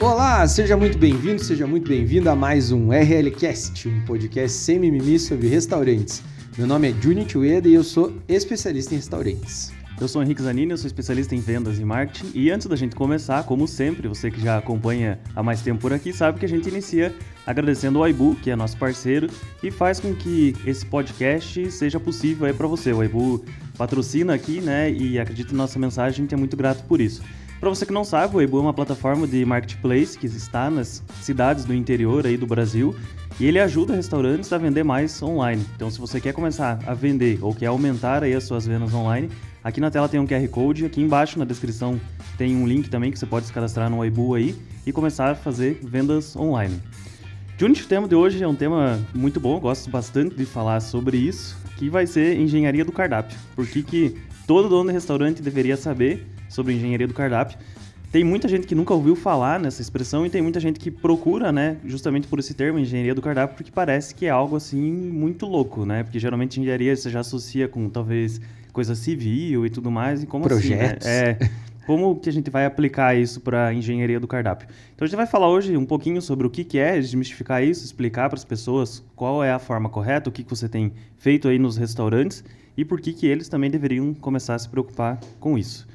Olá, seja muito bem-vindo, seja muito bem-vinda a mais um RLCast, um podcast sem mimimi sobre restaurantes. Meu nome é Juni Ueda e eu sou especialista em restaurantes. Eu sou o Henrique Zanini, eu sou especialista em vendas e marketing. E antes da gente começar, como sempre, você que já acompanha há mais tempo por aqui, sabe que a gente inicia agradecendo ao Aibu, que é nosso parceiro, e faz com que esse podcast seja possível aí para você. O Aibu patrocina aqui, né, e acredita na nossa mensagem, a gente é muito grato por isso. Para você que não sabe, o Aibu é uma plataforma de marketplace que está nas cidades do interior aí do Brasil e ele ajuda restaurantes a vender mais online. Então, se você quer começar a vender ou quer aumentar aí as suas vendas online, aqui na tela tem um QR Code, aqui embaixo na descrição tem um link também que você pode se cadastrar no Aibu aí e começar a fazer vendas online. Juni, o tema de hoje é um tema muito bom, eu gosto bastante de falar sobre isso, que vai ser engenharia do cardápio. Por que todo dono de restaurante deveria saber sobre engenharia do cardápio? Tem muita gente que nunca ouviu falar nessa expressão e tem muita gente que procura, né, justamente por esse termo, engenharia do cardápio, porque parece que é algo assim muito louco, né? Porque geralmente engenharia você já associa com talvez coisa civil e tudo mais, e como projetos. Assim, né? Como que a gente vai aplicar isso para engenharia do cardápio? Então a gente vai falar hoje um pouquinho sobre o que é, desmistificar isso, explicar para as pessoas qual é a forma correta, o que você tem feito aí nos restaurantes e por que eles também deveriam começar a se preocupar com isso.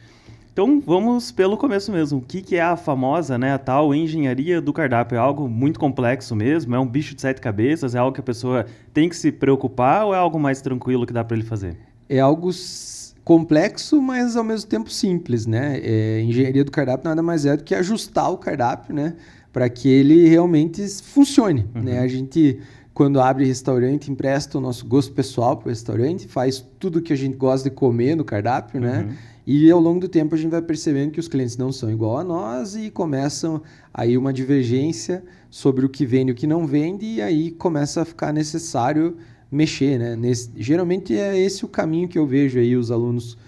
Então vamos pelo começo mesmo. O que é a famosa, né, a tal engenharia do cardápio? É algo muito complexo mesmo? É um bicho de 7 cabeças? É algo que a pessoa tem que se preocupar ou é algo mais tranquilo que dá para ele fazer? É algo complexo, mas ao mesmo tempo simples, né? Engenharia do cardápio nada mais é do que ajustar o cardápio, né, para que ele realmente funcione, né? A gente, quando abre restaurante, empresta o nosso gosto pessoal para o restaurante, faz tudo que a gente gosta de comer no cardápio, né? E ao longo do tempo a gente vai percebendo que os clientes não são igual a nós e começam aí uma divergência sobre o que vende e o que não vende, e aí começa a ficar necessário mexer, né? Geralmente é esse o caminho que eu vejo aí os alunos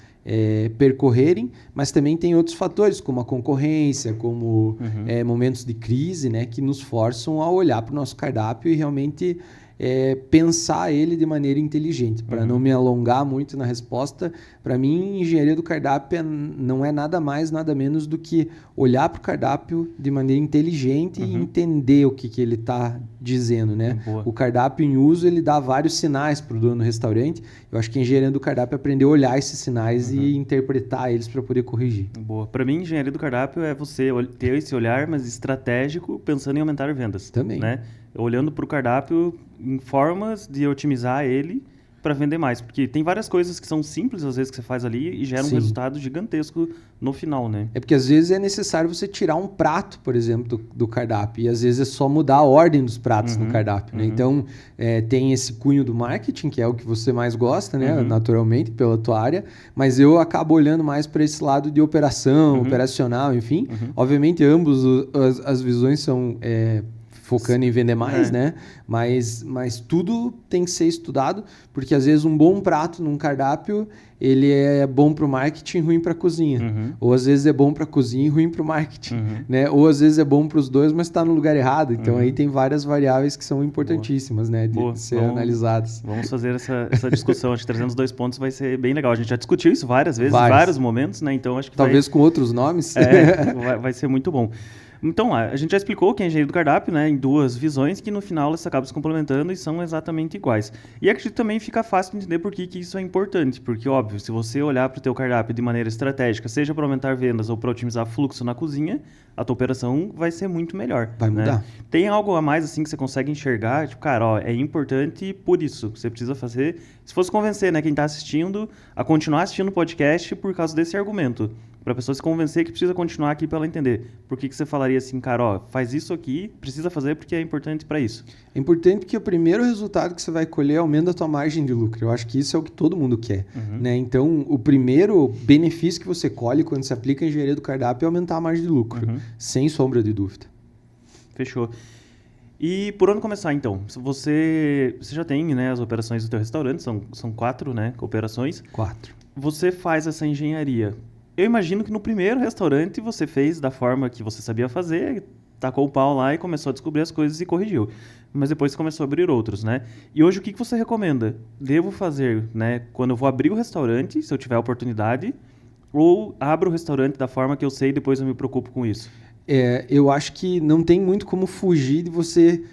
percorrerem, mas também tem outros fatores, como a concorrência, como momentos de crise, né, que nos forçam a olhar para o nosso cardápio e realmente pensar ele de maneira inteligente. Para não me alongar muito na resposta, para mim, engenharia do cardápio não é nada mais, nada menos do que olhar para o cardápio de maneira inteligente e entender o que ele está dizendo, né? O cardápio em uso, ele dá vários sinais para o dono do restaurante. Eu acho que a engenharia do cardápio é aprender a olhar esses sinais e interpretar eles para poder corrigir. Boa. Para mim, engenharia do cardápio é você ter esse olhar, mas estratégico, pensando em aumentar vendas. Também. Né? Olhando para o cardápio em formas de otimizar ele para vender mais. Porque tem várias coisas que são simples, às vezes, que você faz ali e gera um resultado gigantesco no final, né? É porque, às vezes, é necessário você tirar um prato, por exemplo, do cardápio. E, às vezes, é só mudar a ordem dos pratos no cardápio, né? Então, tem esse cunho do marketing, que é o que você mais gosta, né? Naturalmente, pela tua área. Mas eu acabo olhando mais para esse lado de operação, operacional, enfim. Obviamente, ambos as visões são focando em vender mais, né? Mas tudo tem que ser estudado, porque às vezes um bom prato num cardápio, ele é bom para o marketing e ruim para a cozinha. Ou às vezes é bom para a cozinha e ruim para o marketing, né? Ou às vezes é bom para os dois, mas está no lugar errado. Então aí tem várias variáveis que são importantíssimas, né? De ser analisadas. Vamos fazer essa discussão. Acho que trazendo os 2 pontos vai ser bem legal. A gente já discutiu isso várias vezes, em vários momentos, né? Então acho que talvez com outros nomes. Vai ser muito bom. Então, a gente já explicou que é engenharia do cardápio, né, em 2 visões, que no final elas acabam se complementando e são exatamente iguais. E acredito também fica fácil de entender por que isso é importante, porque, óbvio, se você olhar para o teu cardápio de maneira estratégica, seja para aumentar vendas ou para otimizar fluxo na cozinha, a tua operação vai ser muito melhor. Vai mudar. Né? Tem algo a mais assim que você consegue enxergar, tipo, cara, é importante por isso, você precisa fazer. Se fosse convencer, né, quem está assistindo a continuar assistindo o podcast por causa desse argumento, para a pessoa se convencer que precisa continuar aqui para ela entender. Por que você falaria assim, cara, faz isso aqui, precisa fazer porque é importante para isso? É importante porque o primeiro resultado que você vai colher aumenta a tua margem de lucro. Eu acho que isso é o que todo mundo quer, né? Então, o primeiro benefício que você colhe quando você aplica a engenharia do cardápio é aumentar a margem de lucro, sem sombra de dúvida. Fechou. E por onde começar, então? Você já tem, né, as operações do teu restaurante, são 4, né, operações. 4. Você faz essa engenharia. Eu imagino que no primeiro restaurante você fez da forma que você sabia fazer, tacou o pau lá e começou a descobrir as coisas e corrigiu. Mas depois você começou a abrir outros, né? E hoje o que você recomenda? Devo fazer, né, quando eu vou abrir o restaurante, se eu tiver a oportunidade, ou abro o restaurante da forma que eu sei e depois eu me preocupo com isso? eu acho que não tem muito como fugir de você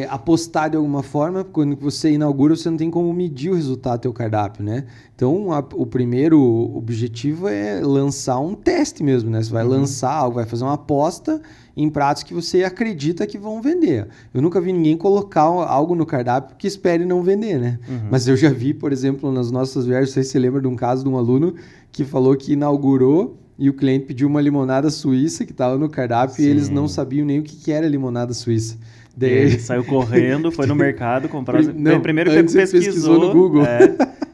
apostar de alguma forma. Quando você inaugura, você não tem como medir o resultado do teu cardápio, né? Então, o primeiro objetivo é lançar um teste mesmo, né? Você vai lançar algo, vai fazer uma aposta em pratos que você acredita que vão vender. Eu nunca vi ninguém colocar algo no cardápio que espere não vender, né? Mas eu já vi, por exemplo, nas nossas viagens, não sei se você lembra de um caso de um aluno que falou que inaugurou e o cliente pediu uma limonada suíça que estava no cardápio. Sim. E eles não sabiam nem o que era limonada suíça. Daí ele saiu correndo, foi no mercado comprar. Primeiro que pesquisou no Google.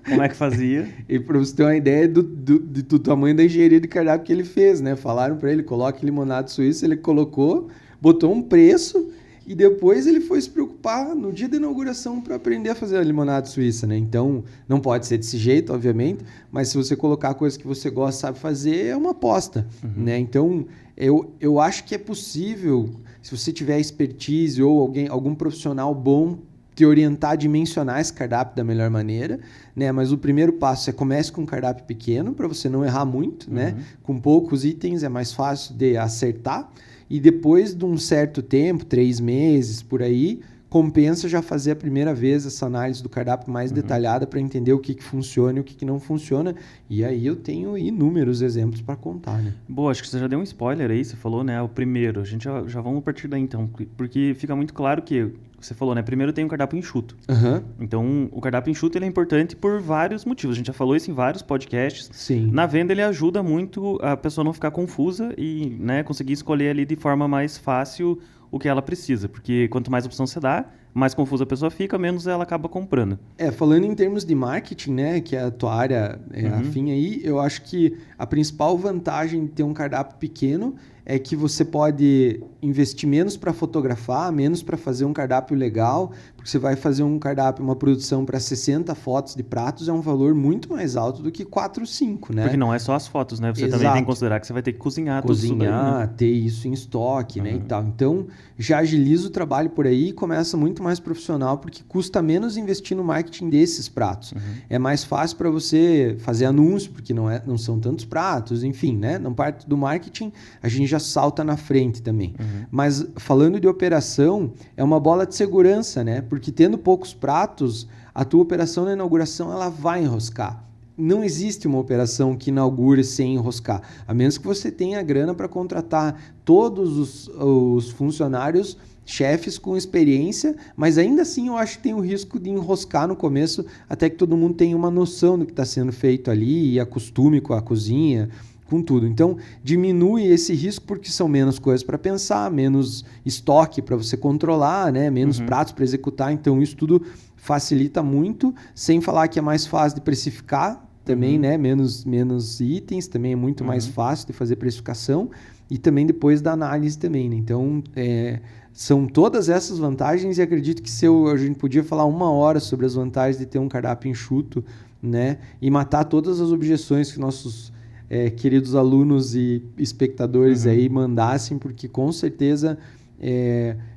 Como é que fazia? E para você ter uma ideia do tamanho da engenharia de cardápio que ele fez, né? Falaram para ele, coloque limonada suíça, ele colocou, botou um preço e depois ele foi se preocupar no dia da inauguração para aprender a fazer a limonada suíça, né? Então, não pode ser desse jeito, obviamente, mas se você colocar coisas que você gosta, sabe fazer, é uma aposta, né? Então, eu acho que é possível, se você tiver expertise ou algum profissional bom, te orientar a dimensionar esse cardápio da melhor maneira, né? Mas o primeiro passo é comece com um cardápio pequeno para você não errar muito, né? Com poucos itens é mais fácil de acertar. E depois de um certo tempo, 3 meses, por aí, compensa já fazer a primeira vez essa análise do cardápio mais detalhada para entender o que funciona e o que não funciona. E aí eu tenho inúmeros exemplos para contar, né? Boa, acho que você já deu um spoiler aí, você falou, né? O primeiro. A gente já vamos partir daí, então. Porque fica muito claro que você falou, né? Primeiro tem um cardápio enxuto. Então, o cardápio enxuto ele é importante por vários motivos. A gente já falou isso em vários podcasts. Sim. Na venda, ele ajuda muito a pessoa não ficar confusa e, né, conseguir escolher ali de forma mais fácil o que ela precisa. Porque quanto mais opção você dá, mais confusa a pessoa fica, menos ela acaba comprando. Falando em termos de marketing, né, que é a tua área afim aí, eu acho que a principal vantagem de ter um cardápio pequeno é que você pode investir menos para fotografar, menos para fazer um cardápio legal, porque você vai fazer um cardápio, uma produção para 60 fotos de pratos, é um valor muito mais alto do que 4 ou 5, né? Porque não é só as fotos, né? Você também tem que considerar que você vai ter que cozinhar tudo isso daí, né? Ter isso em estoque, né, e tal. Então, já agiliza o trabalho por aí e começa muito mais profissional, porque custa menos investir no marketing desses pratos. É mais fácil para você fazer anúncio, porque não são tantos pratos, enfim, né? Na parte do marketing, a gente já salta na frente também. Mas falando de operação, é uma bola de segurança, né? Porque tendo poucos pratos, a tua operação na inauguração ela vai enroscar. Não existe uma operação que inaugure sem enroscar, a menos que você tenha grana para contratar todos os funcionários, chefes com experiência, mas ainda assim eu acho que tem o risco de enroscar no começo, até que todo mundo tenha uma noção do que está sendo feito ali e acostume com a cozinha, com tudo. Então, diminui esse risco porque são menos coisas para pensar, menos estoque para você controlar, né? Menos pratos para executar. Então, isso tudo facilita muito, sem falar que é mais fácil de precificar também, né? Menos itens, também é muito mais fácil de fazer precificação e também depois da análise também, né? Então, são todas essas vantagens e acredito que a gente podia falar 1 hora sobre as vantagens de ter um cardápio enxuto, né? E matar todas as objeções que nossos queridos alunos e espectadores aí mandassem, porque com certeza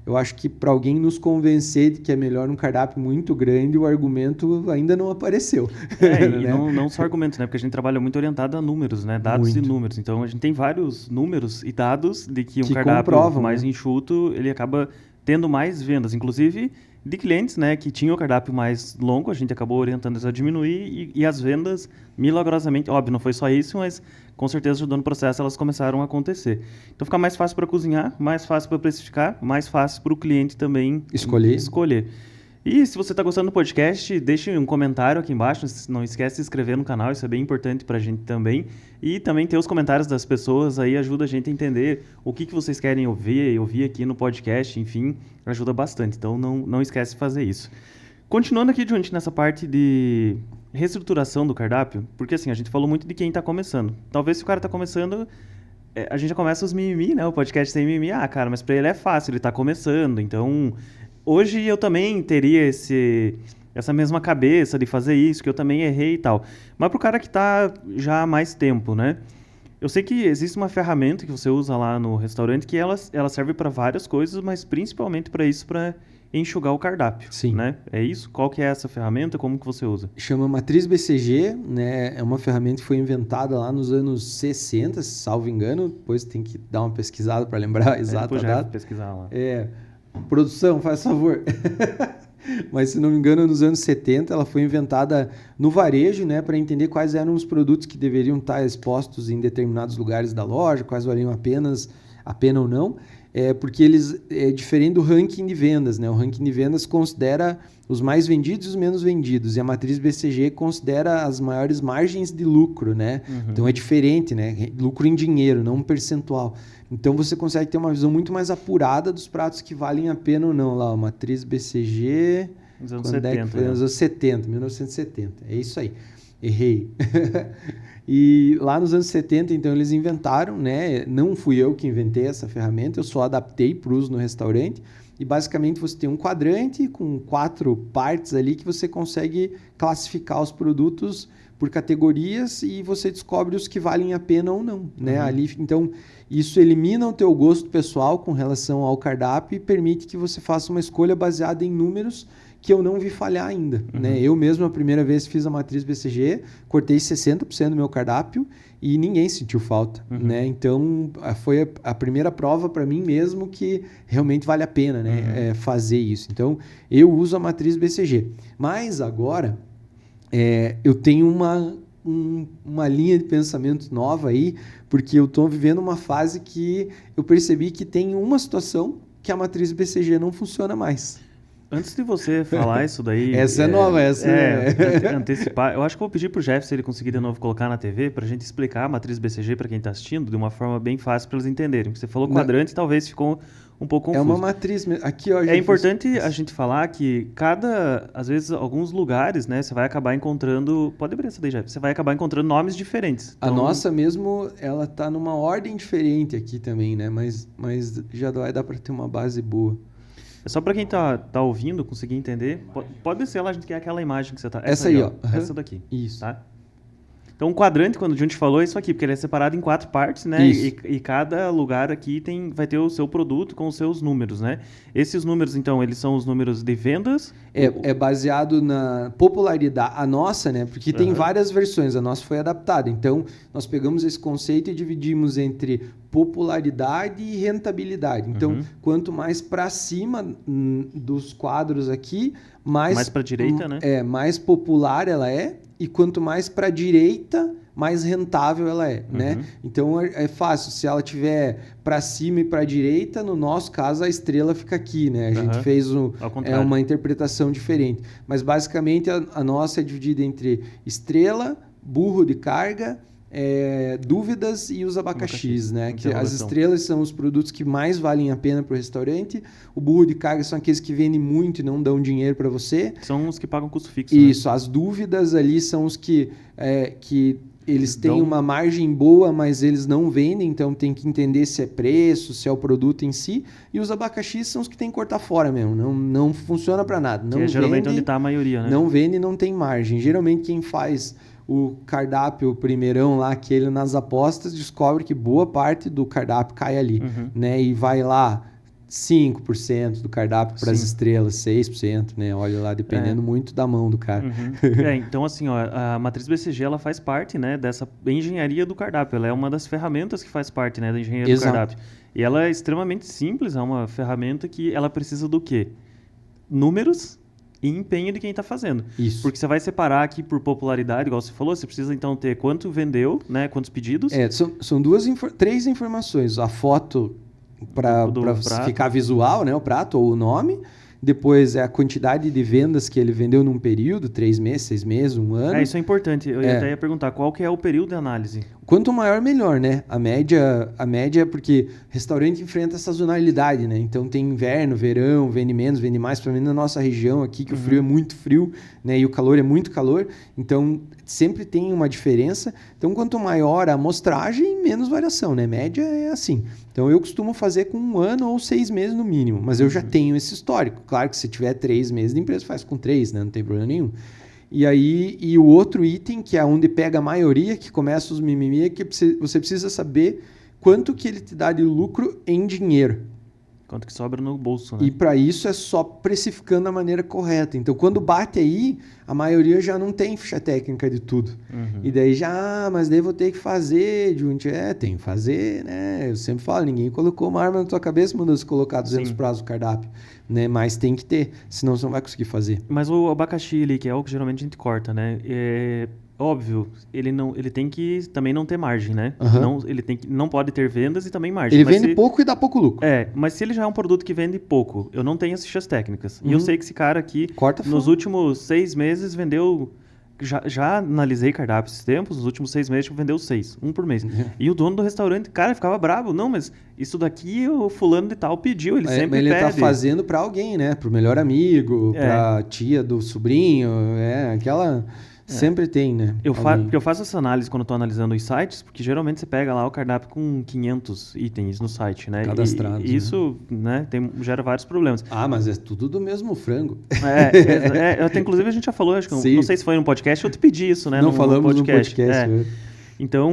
eu acho que para alguém nos convencer de que é melhor um cardápio muito grande, o argumento ainda não apareceu. E não só argumentos, né? Porque a gente trabalha muito orientado a números, né? Dados e números. Então a gente tem vários números e dados de que um cardápio mais enxuto, ele acaba tendo mais vendas, inclusive de clientes, né, que tinham o cardápio mais longo, a gente acabou orientando eles a diminuir e as vendas, milagrosamente, óbvio, não foi só isso, mas com certeza ajudando no processo, elas começaram a acontecer. Então fica mais fácil para cozinhar, mais fácil para precificar, mais fácil para o cliente também escolher. E se você está gostando do podcast, deixe um comentário aqui embaixo, não esquece de se inscrever no canal, isso é bem importante para a gente também. E também ter os comentários das pessoas aí ajuda a gente a entender o que vocês querem ouvir aqui no podcast, enfim, ajuda bastante. Então não esquece de fazer isso. Continuando aqui, Junte, nessa parte de reestruturação do cardápio, porque assim, a gente falou muito de quem está começando. Talvez se o cara está começando, a gente já começa os mimimi, né? O podcast tem mimimi, cara, mas para ele é fácil, ele está começando, então... Hoje eu também teria essa mesma cabeça de fazer isso, que eu também errei e tal. Mas pro cara que tá já há mais tempo, né? Eu sei que existe uma ferramenta que você usa lá no restaurante que ela serve para várias coisas, mas principalmente para isso, para enxugar o cardápio. Sim. Né? É isso? Qual que é essa ferramenta? Como que você usa? Chama Matriz BCG, né? É uma ferramenta que foi inventada lá nos anos 60, salvo engano. Depois tem que dar uma pesquisada para lembrar a exata depois já data. vou pesquisar lá. Produção, faz favor. Mas, se não me engano, nos anos 70, ela foi inventada no varejo, né, para entender quais eram os produtos que deveriam estar expostos em determinados lugares da loja, quais valiam a pena ou não, porque eles é diferente do ranking de vendas, né? O ranking de vendas considera os mais vendidos e os menos vendidos, e a matriz BCG considera as maiores margens de lucro, né? Uhum. Então é diferente, né? Lucro em dinheiro, não um percentual. Então você consegue ter uma visão muito mais apurada dos pratos que valem a pena ou não. Lá, a matriz BCG... Nos anos quando 70. é que foi? Nos anos 70, 1970. É isso aí. Errei. E lá nos anos 70, então, eles inventaram, né? Não fui eu que inventei essa ferramenta, eu só adaptei para o uso no restaurante. E basicamente você tem um quadrante com 4 partes ali que você consegue classificar os produtos por categorias e você descobre os que valem a pena ou não, né? Ali, então, isso elimina o teu gosto pessoal com relação ao cardápio e permite que você faça uma escolha baseada em números que eu não vi falhar ainda, né? Eu mesmo, a primeira vez fiz a matriz BCG, cortei 60% do meu cardápio e ninguém sentiu falta, né? Então, foi a primeira prova para mim mesmo que realmente vale a pena, né? Fazer isso. Então, eu uso a matriz BCG. Mas agora, eu tenho uma linha de pensamento nova aí, porque eu estou vivendo uma fase que eu percebi que tem uma situação que a matriz BCG não funciona mais. Antes de você falar isso daí... Essa é nova, antecipar. Eu acho que eu vou pedir pro Jeff, se ele conseguir de novo colocar na TV, pra gente explicar a matriz BCG para quem está assistindo de uma forma bem fácil para eles entenderem. Porque você falou quadrante, talvez ficou um pouco confuso. É uma matriz... Aqui, ó, é importante a gente falar que às vezes, alguns lugares, né, você vai acabar encontrando... Pode abrir essa daí, Jeff. Você vai acabar encontrando nomes diferentes. Então... A nossa mesmo, ela tá numa ordem diferente aqui também, né? Mas já vai dar para ter uma base boa. É só para quem tá ouvindo conseguir entender. Pode descer lá, a gente quer aquela imagem que você tá... Essa aí, ó. Essa daqui. Isso. Tá? Então, um quadrante, quando a gente falou, é isso aqui, porque ele é separado em 4 partes, né? E cada lugar aqui vai ter o seu produto com os seus números, né? Esses números, então, eles são os números de vendas? É baseado na popularidade. A nossa, né? Porque tem várias versões, a nossa foi adaptada. Então, nós pegamos esse conceito e dividimos entre popularidade e rentabilidade. Então, quanto mais para cima dos quadros aqui, mais para a direita, né? Mais popular ela é. E quanto mais para a direita, mais rentável ela é, né? Então é fácil. Se ela tiver para cima e para a direita, no nosso caso a estrela fica aqui, né? A gente fez uma interpretação diferente. Mas basicamente a nossa é dividida entre estrela, burro de carga, dúvidas e os abacaxis, né? Que as estrelas são os produtos que mais valem a pena para o restaurante. O burro de carga são aqueles que vendem muito e não dão dinheiro para você. São os que pagam custo fixo. Isso, né? As dúvidas ali são os que eles têm uma margem boa, mas eles não vendem, então tem que entender se é preço, se é o produto em si. E os abacaxis são os que tem que cortar fora mesmo, não funciona para nada. Não geralmente onde está a maioria, né? Não vende e não tem margem. Geralmente quem faz o cardápio primeirão lá, aquele nas apostas, descobre que boa parte do cardápio cai ali, né? E vai lá 5% do cardápio para as estrelas, 6%, né? Olha lá, dependendo muito da mão do cara. Então, assim, ó, a matriz BCG, ela faz parte, né, dessa engenharia do cardápio. Ela é uma das ferramentas que faz parte, né, da engenharia do cardápio. E ela é extremamente simples, é uma ferramenta que ela precisa do quê? Números e empenho de quem está fazendo. Isso. Porque você vai separar aqui por popularidade, igual você falou, você precisa então ter quanto vendeu, né, quantos pedidos. São 3 informações. A foto para ficar visual, né, o prato ou o nome. Depois é a quantidade de vendas que ele vendeu num período, 3 meses, 6 meses, 1 ano. Isso é importante. Eu até ia perguntar, qual que é o período de análise? Quanto maior, melhor, né? A média é porque restaurante enfrenta sazonalidade, né? Então tem inverno, verão, vende menos, vende mais. Pelo menos na nossa região aqui, que o frio é muito frio, né? E o calor é muito calor. Então sempre tem uma diferença. Então quanto maior a amostragem, menos variação, né? Média é assim. Então eu costumo fazer com 1 ano ou 6 meses no mínimo. Mas eu já tenho esse histórico. Claro que se tiver 3 meses de empresa, faz com 3, né? Não tem problema nenhum. E o outro item, que é onde pega a maioria, que começa os mimimi, é que você precisa saber quanto que ele te dá de lucro em dinheiro. Quanto que sobra no bolso, né? E para isso é só precificando da maneira correta. Então, quando bate aí, a maioria já não tem ficha técnica de tudo. E daí já, mas daí vou ter que fazer, Junte. Tem que fazer, né? Eu sempre falo, ninguém colocou uma arma na tua cabeça, mandou você colocar 200 pratos no cardápio. Né? Mas tem que ter, senão você não vai conseguir fazer. Mas o abacaxi ali, que é o que geralmente a gente corta, né? Óbvio, ele tem que também não ter margem, né? Não pode ter vendas e também margem. Ele vende pouco e dá pouco lucro. Mas se ele já é um produto que vende pouco, eu não tenho as fichas técnicas. E eu sei que esse cara aqui, nos últimos 6 meses, vendeu... Já analisei cardápio esses tempos, nos últimos 6 meses, vendeu 6, um por mês. E o dono do restaurante, cara, ficava bravo. Não, mas isso daqui o fulano de tal pediu, ele sempre pede. Mas ele tá fazendo pra alguém, né? Pro melhor amigo, pra tia do sobrinho, aquela... Sempre tem, né? Porque eu faço essa análise quando eu tô analisando os sites, porque geralmente você pega lá o cardápio com 500 itens no site, né? Cadastrados. E isso, né, gera vários problemas. Mas é tudo do mesmo frango. Até, inclusive a gente já falou, acho que não sei se foi no podcast, eu te pedi isso, né? Não falamos no podcast. Então...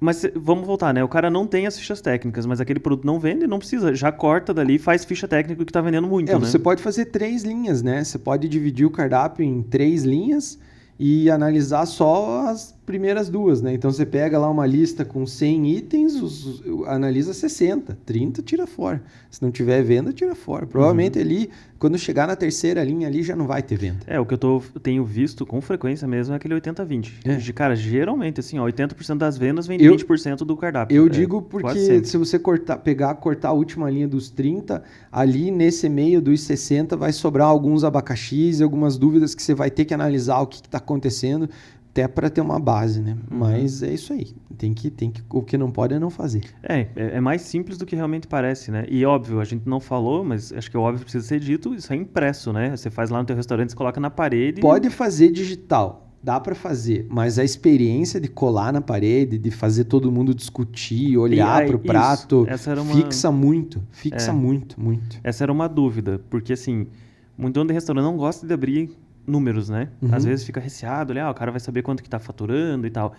Mas vamos voltar, né? O cara não tem as fichas técnicas, mas aquele produto não vende, não precisa. Já corta dali e faz ficha técnica que tá vendendo muito, né? Você pode fazer 3 linhas, né? Você pode dividir o cardápio em 3 linhas e analisar só as primeiras 2, né? Então, você pega lá uma lista com 100 itens, analisa 60, 30 tira fora. Se não tiver venda, tira fora. Provavelmente ali, quando chegar na terceira linha ali, já não vai ter venda. O que eu tenho visto com frequência mesmo é aquele 80-20. Cara, geralmente, assim, 80% das vendas vem de 20% do cardápio. Eu digo porque se você cortar a última linha dos 30, ali nesse meio dos 60 vai sobrar alguns abacaxis e algumas dúvidas que você vai ter que analisar o que está acontecendo, até para ter uma base, né? Mas é isso aí. O que não pode é não fazer. É mais simples do que realmente parece, né? E óbvio, a gente não falou, mas acho que o óbvio precisa ser dito, isso é impresso, né? Você faz lá no teu restaurante, você coloca na parede... Pode fazer digital, dá para fazer, mas a experiência de colar na parede, de fazer todo mundo discutir, olhar para o prato, fixa muito. Muito. Essa era uma dúvida, porque assim, muito dono de restaurante não gosta de abrir números, né? Às vezes fica receado, o cara vai saber quanto que tá faturando e tal.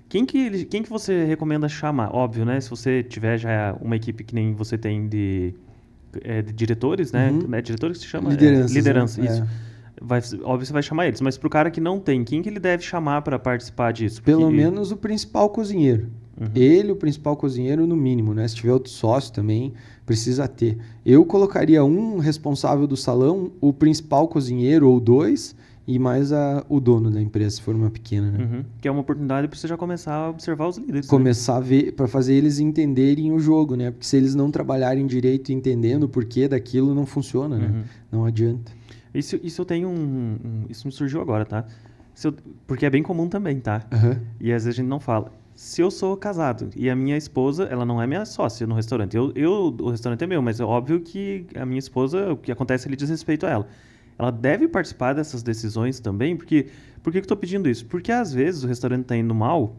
Quem que você recomenda chamar? Óbvio, né? Se você tiver já uma equipe que nem você tem de diretores, né? Diretores que se chama? Liderança, né? isso. Óbvio, você vai chamar eles. Mas pro cara que não tem, quem que ele deve chamar para participar disso? Pelo menos o principal cozinheiro. Ele, o principal cozinheiro, no mínimo, né? Se tiver outro sócio também, precisa ter. Eu colocaria um responsável do salão, o principal cozinheiro ou 2, e mais o dono da empresa, se for uma pequena, né? Que é uma oportunidade para você já começar a observar os líderes. Começar a ver, para fazer eles entenderem o jogo, né? Porque se eles não trabalharem direito entendendo o porquê daquilo, não funciona, né? Não adianta. Isso eu tenho isso me surgiu agora, tá? Porque é bem comum também, tá? E às vezes a gente não fala. Se eu sou casado e a minha esposa, ela não é minha sócia no restaurante. O restaurante é meu, mas é óbvio que a minha esposa, o que acontece ali diz respeito a ela. Ela deve participar dessas decisões também, porque... Por que eu estou pedindo isso? Porque às vezes o restaurante está indo mal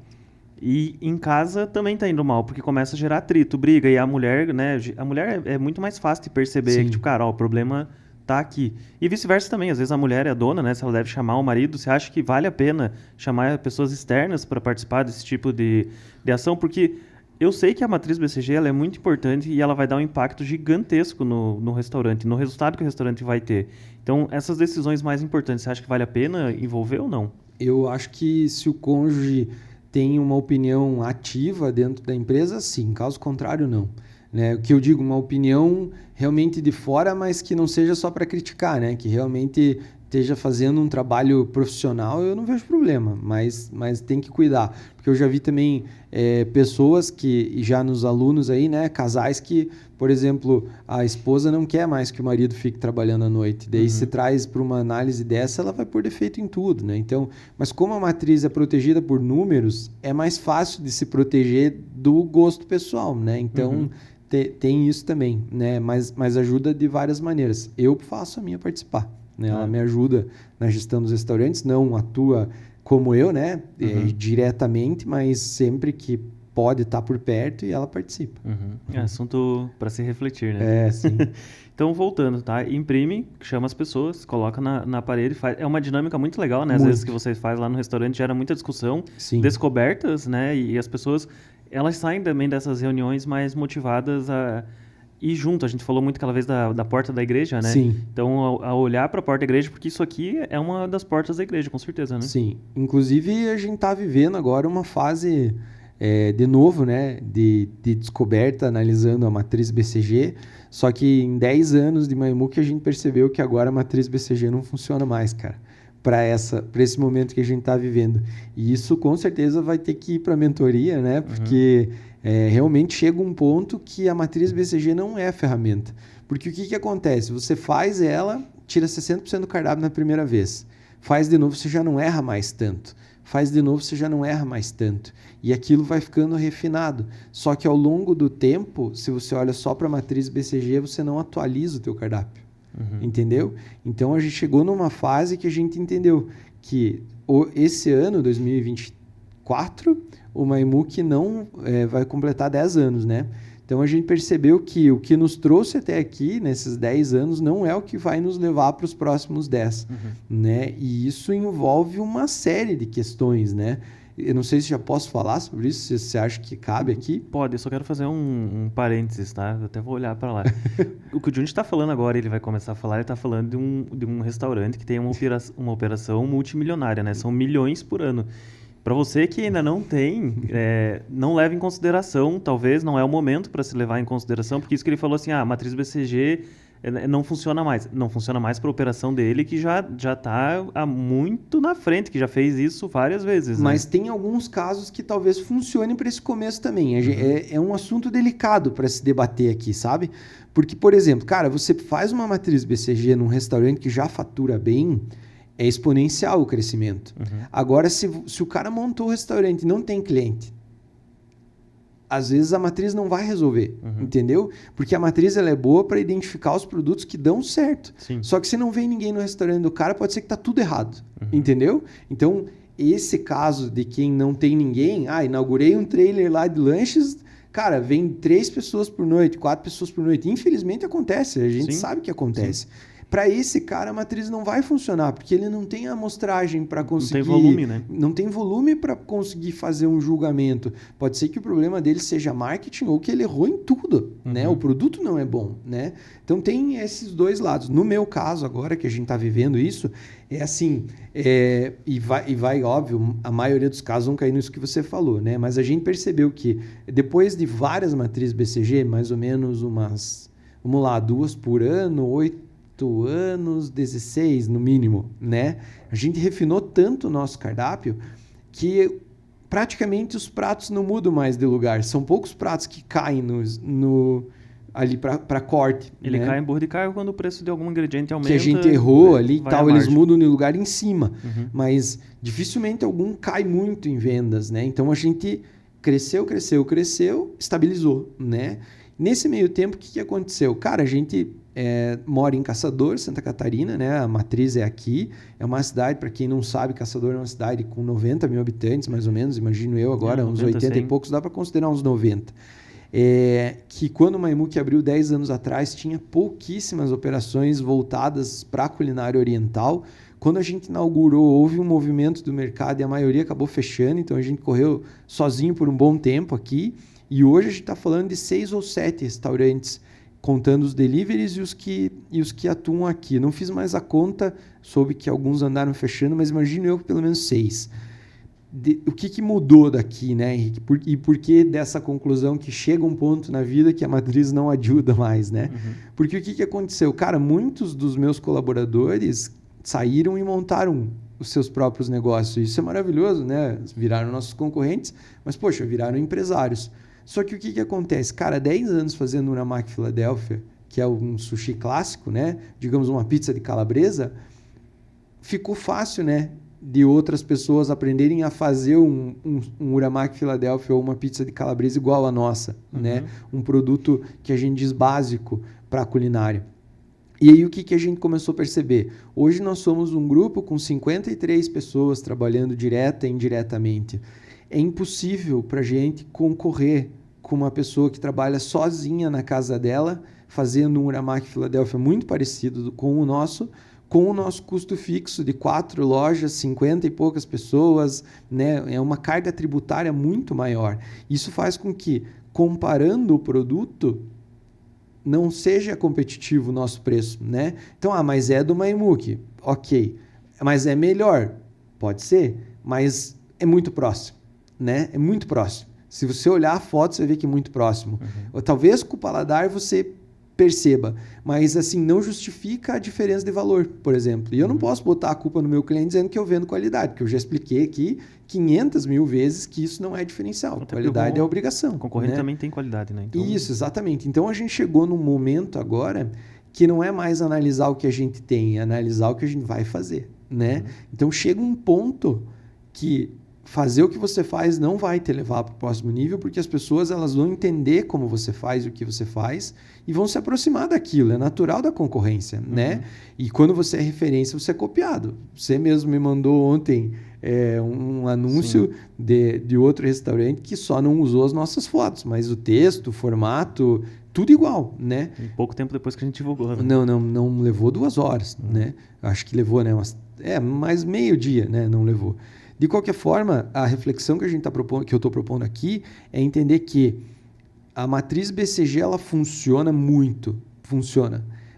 e em casa também está indo mal, porque começa a gerar atrito, briga, e a mulher, né? A mulher é muito mais fácil de perceber que, tipo, cara, o problema tá aqui. E vice-versa também. Às vezes a mulher é a dona, né? Se ela deve chamar o marido, você acha que vale a pena chamar pessoas externas para participar desse tipo de ação? Porque eu sei que a matriz BCG ela é muito importante e ela vai dar um impacto gigantesco no restaurante, no resultado que o restaurante vai ter. Então, essas decisões mais importantes, você acha que vale a pena envolver ou não? Eu acho que se o cônjuge tem uma opinião ativa dentro da empresa, sim. Caso contrário, não. Né? O que eu digo, uma opinião realmente de fora, mas que não seja só para criticar, né? Que realmente esteja fazendo um trabalho profissional, eu não vejo problema, mas tem que cuidar. Porque eu já vi também pessoas que, já nos alunos aí, né? Casais que, por exemplo, a esposa não quer mais que o marido fique trabalhando à noite. Daí se traz para uma análise dessa, ela vai pôr defeito em tudo, né? Então, mas como a matriz é protegida por números, é mais fácil de se proteger do gosto pessoal, né? Então... Tem isso também, né? Mas ajuda de várias maneiras. Eu faço a minha participar, né? Ela me ajuda na gestão dos restaurantes, não atua como eu, né? Diretamente, mas sempre que pode estar por perto e ela participa. É assunto para se refletir, né? Sim. Então, voltando, tá? Imprime, chama as pessoas, coloca na parede, faz. É uma dinâmica muito legal, né? Às vezes que você faz lá no restaurante gera muita discussão, descobertas, né? E as pessoas... Elas saem também dessas reuniões mais motivadas E junto, a gente falou muito aquela vez da porta da igreja, né? Sim. Então, ao olhar para a porta da igreja, porque isso aqui é uma das portas da igreja, com certeza, né? Sim. Inclusive, a gente está vivendo agora uma fase, de novo, né, de descoberta, analisando a matriz BCG, só que em 10 anos de Maimuc a gente percebeu que agora a matriz BCG não funciona mais, cara, para esse momento que a gente está vivendo. E isso, com certeza, vai ter que ir para a mentoria, né, porque realmente chega um ponto que a matriz BCG não é a ferramenta. Porque o que acontece? Você faz ela, tira 60% do cardápio na primeira vez. Faz de novo, você já não erra mais tanto. Faz de novo, você já não erra mais tanto. E aquilo vai ficando refinado. Só que ao longo do tempo, se você olha só para a matriz BCG, você não atualiza o teu cardápio. Entendeu? Então, a gente chegou numa fase que a gente entendeu que esse ano, 2024, o Maimuc não vai completar 10 anos, né? Então, a gente percebeu que o que nos trouxe até aqui, nesses 10 anos, não é o que vai nos levar para os próximos 10. Né? E isso envolve uma série de questões, né? Eu não sei se já posso falar sobre isso, se você acha que cabe aqui. Pode, eu só quero fazer um parênteses, tá? Eu até vou olhar para lá. O que o Juni está falando agora, ele vai começar a falar, ele está falando de um restaurante que tem uma operação multimilionária, né? São milhões por ano. Para você que ainda não tem, não leva em consideração, talvez não é o momento para se levar em consideração, porque isso que ele falou assim, a matriz BCG não funciona mais. Não funciona mais para a operação dele, que já está muito na frente, que já fez isso várias vezes. Mas né? tem alguns casos que talvez funcionem para esse começo também. É um assunto delicado para se debater aqui, sabe? Porque, por exemplo, cara, você faz uma matriz BCG num restaurante que já fatura bem, é exponencial o crescimento. Agora, se o cara montou o restaurante e não tem cliente, às vezes a matriz não vai resolver, entendeu? Porque a matriz ela é boa para identificar os produtos que dão certo. Sim. Só que se não vem ninguém no restaurante do cara, pode ser que tá tudo errado, entendeu? Então, esse caso de quem não tem ninguém, inaugurei um trailer lá de lanches, cara, vem 3 pessoas por noite, 4 pessoas por noite. Infelizmente acontece, a gente sabe que acontece. Sim. Para esse cara, a matriz não vai funcionar, porque ele não tem amostragem para conseguir... Não tem volume, né? Não tem volume para conseguir fazer um julgamento. Pode ser que o problema dele seja marketing ou que ele errou em tudo, né? O produto não é bom, né? Então, tem esses dois lados. No meu caso, agora que a gente está vivendo isso, é assim... E vai, óbvio, a maioria dos casos vão cair nisso que você falou, né? Mas a gente percebeu que depois de várias matrizes BCG, mais ou menos umas... Vamos lá, 2 por ano, 8 anos, 16 no mínimo, né? A gente refinou tanto o nosso cardápio que praticamente os pratos não mudam mais de lugar. São poucos pratos que caem ali para corte. Ele né? cai em burro de carga quando o preço de algum ingrediente aumenta. Que a gente errou ali e tal, eles mudam de lugar em cima. Mas dificilmente algum cai muito em vendas, né? Então a gente cresceu, estabilizou, né? Nesse meio tempo, o que aconteceu? Cara, a gente mora em Caçador, Santa Catarina, né? A matriz é aqui. É uma cidade, para quem não sabe, Caçador é uma cidade com 90 mil habitantes, mais ou menos. Imagino eu agora, uns 80 100. E poucos, dá para considerar uns 90. Que quando o Maimuc abriu 10 anos atrás, tinha pouquíssimas operações voltadas para a culinária oriental. Quando a gente inaugurou, houve um movimento do mercado e a maioria acabou fechando, então a gente correu sozinho por um bom tempo aqui. E hoje a gente está falando de 6 ou 7 restaurantes, contando os deliveries e os que atuam aqui. Não fiz mais a conta, soube que alguns andaram fechando, mas imagino eu que pelo menos 6. O que mudou daqui, né, Henrique? E por que dessa conclusão que chega um ponto na vida que a matriz não ajuda mais, né? Porque o que aconteceu? Cara, muitos dos meus colaboradores saíram e montaram os seus próprios negócios. Isso é maravilhoso, né? Viraram nossos concorrentes, mas, poxa, viraram empresários. Só que o que acontece? Cara, 10 anos fazendo Uramaki Filadélfia, que é um sushi clássico, né? Digamos, uma pizza de calabresa, ficou fácil, né? De outras pessoas aprenderem a fazer um Uramaki Filadélfia ou uma pizza de calabresa igual a nossa, né? Um produto que a gente diz básico para a culinária. E aí o que a gente começou a perceber? Hoje nós somos um grupo com 53 pessoas trabalhando direta e indiretamente. É impossível para a gente concorrer com uma pessoa que trabalha sozinha na casa dela, fazendo um Uramaki Filadélfia muito parecido com o nosso custo fixo de 4 lojas, 50 e poucas pessoas, né? É uma carga tributária muito maior. Isso faz com que, comparando o produto, não seja competitivo o nosso preço, né? Então, mas é do Maimuki, ok. Mas é melhor? Pode ser, mas é muito próximo, né? É muito próximo. Se você olhar a foto, você vai ver que é muito próximo. Ou, talvez com o paladar você perceba, mas assim, não justifica a diferença de valor, por exemplo. E eu não posso botar a culpa no meu cliente dizendo que eu vendo qualidade, porque eu já expliquei aqui 500 mil vezes que isso não é diferencial. Até qualidade é obrigação. O concorrente né? também tem qualidade, né? Então... Isso, exatamente. Então a gente chegou num momento agora que não é mais analisar o que a gente tem, é analisar o que a gente vai fazer, né? Então chega um ponto que fazer o que você faz não vai te levar para o próximo nível, porque as pessoas elas vão entender como você faz e o que você faz e vão se aproximar daquilo. É natural da concorrência, né? E quando você é referência, você é copiado. Você mesmo me mandou ontem um anúncio de outro restaurante que só não usou as nossas fotos, mas o texto, o formato, tudo igual, né? E pouco tempo depois que a gente divulgou. Né? Não levou 2 horas, né? Acho que levou, né? Mais meio-dia, né? Não levou. De qualquer forma, a reflexão que que eu estou propondo aqui é entender que a matriz BCG ela funciona muito,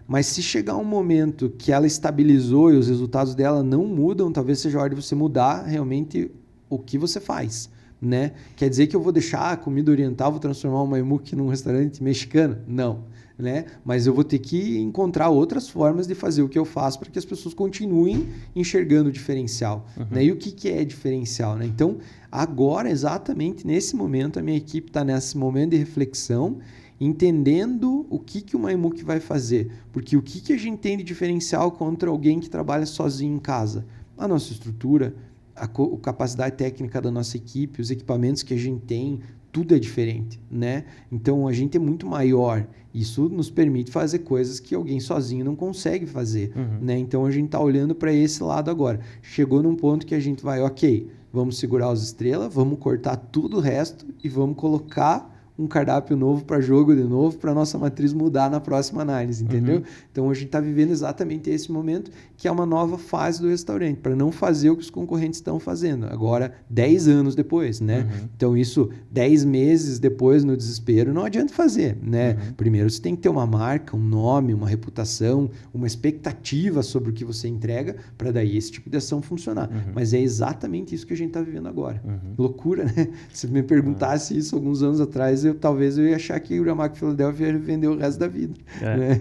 mas se chegar um momento que ela estabilizou e os resultados dela não mudam, talvez seja a hora de você mudar realmente o que você faz, né? Quer dizer que eu vou deixar a comida oriental, vou transformar o Maimuki num restaurante mexicano? Não. Né? Mas eu vou ter que encontrar outras formas de fazer o que eu faço para que as pessoas continuem enxergando o diferencial. Né? E o que é diferencial? Né? Então, agora, exatamente nesse momento, a minha equipe está nesse momento de reflexão, entendendo o que o Maimuki vai fazer. Porque o que a gente tem de diferencial contra alguém que trabalha sozinho em casa? A nossa estrutura, a capacidade técnica da nossa equipe, os equipamentos que a gente tem, tudo é diferente, né? Então, a gente é muito maior. Isso nos permite fazer coisas que alguém sozinho não consegue fazer, né? Então, a gente está olhando para esse lado agora. Chegou num ponto que a gente vai, ok, vamos segurar os estrelas, vamos cortar tudo o resto e vamos colocar um cardápio novo para jogo de novo, para a nossa matriz mudar na próxima análise, entendeu? Então, a gente está vivendo exatamente esse momento, que é uma nova fase do restaurante, para não fazer o que os concorrentes estão fazendo, agora 10 anos depois, né? Então, isso 10 meses depois, no desespero, não adianta fazer, né? Primeiro, você tem que ter uma marca, um nome, uma reputação, uma expectativa sobre o que você entrega, para daí esse tipo de ação funcionar. Mas é exatamente isso que a gente está vivendo agora. Loucura, né? Se me perguntasse isso alguns anos atrás, talvez eu ia achar que o Uramaki Philadelphia ia vender o resto da vida. Né?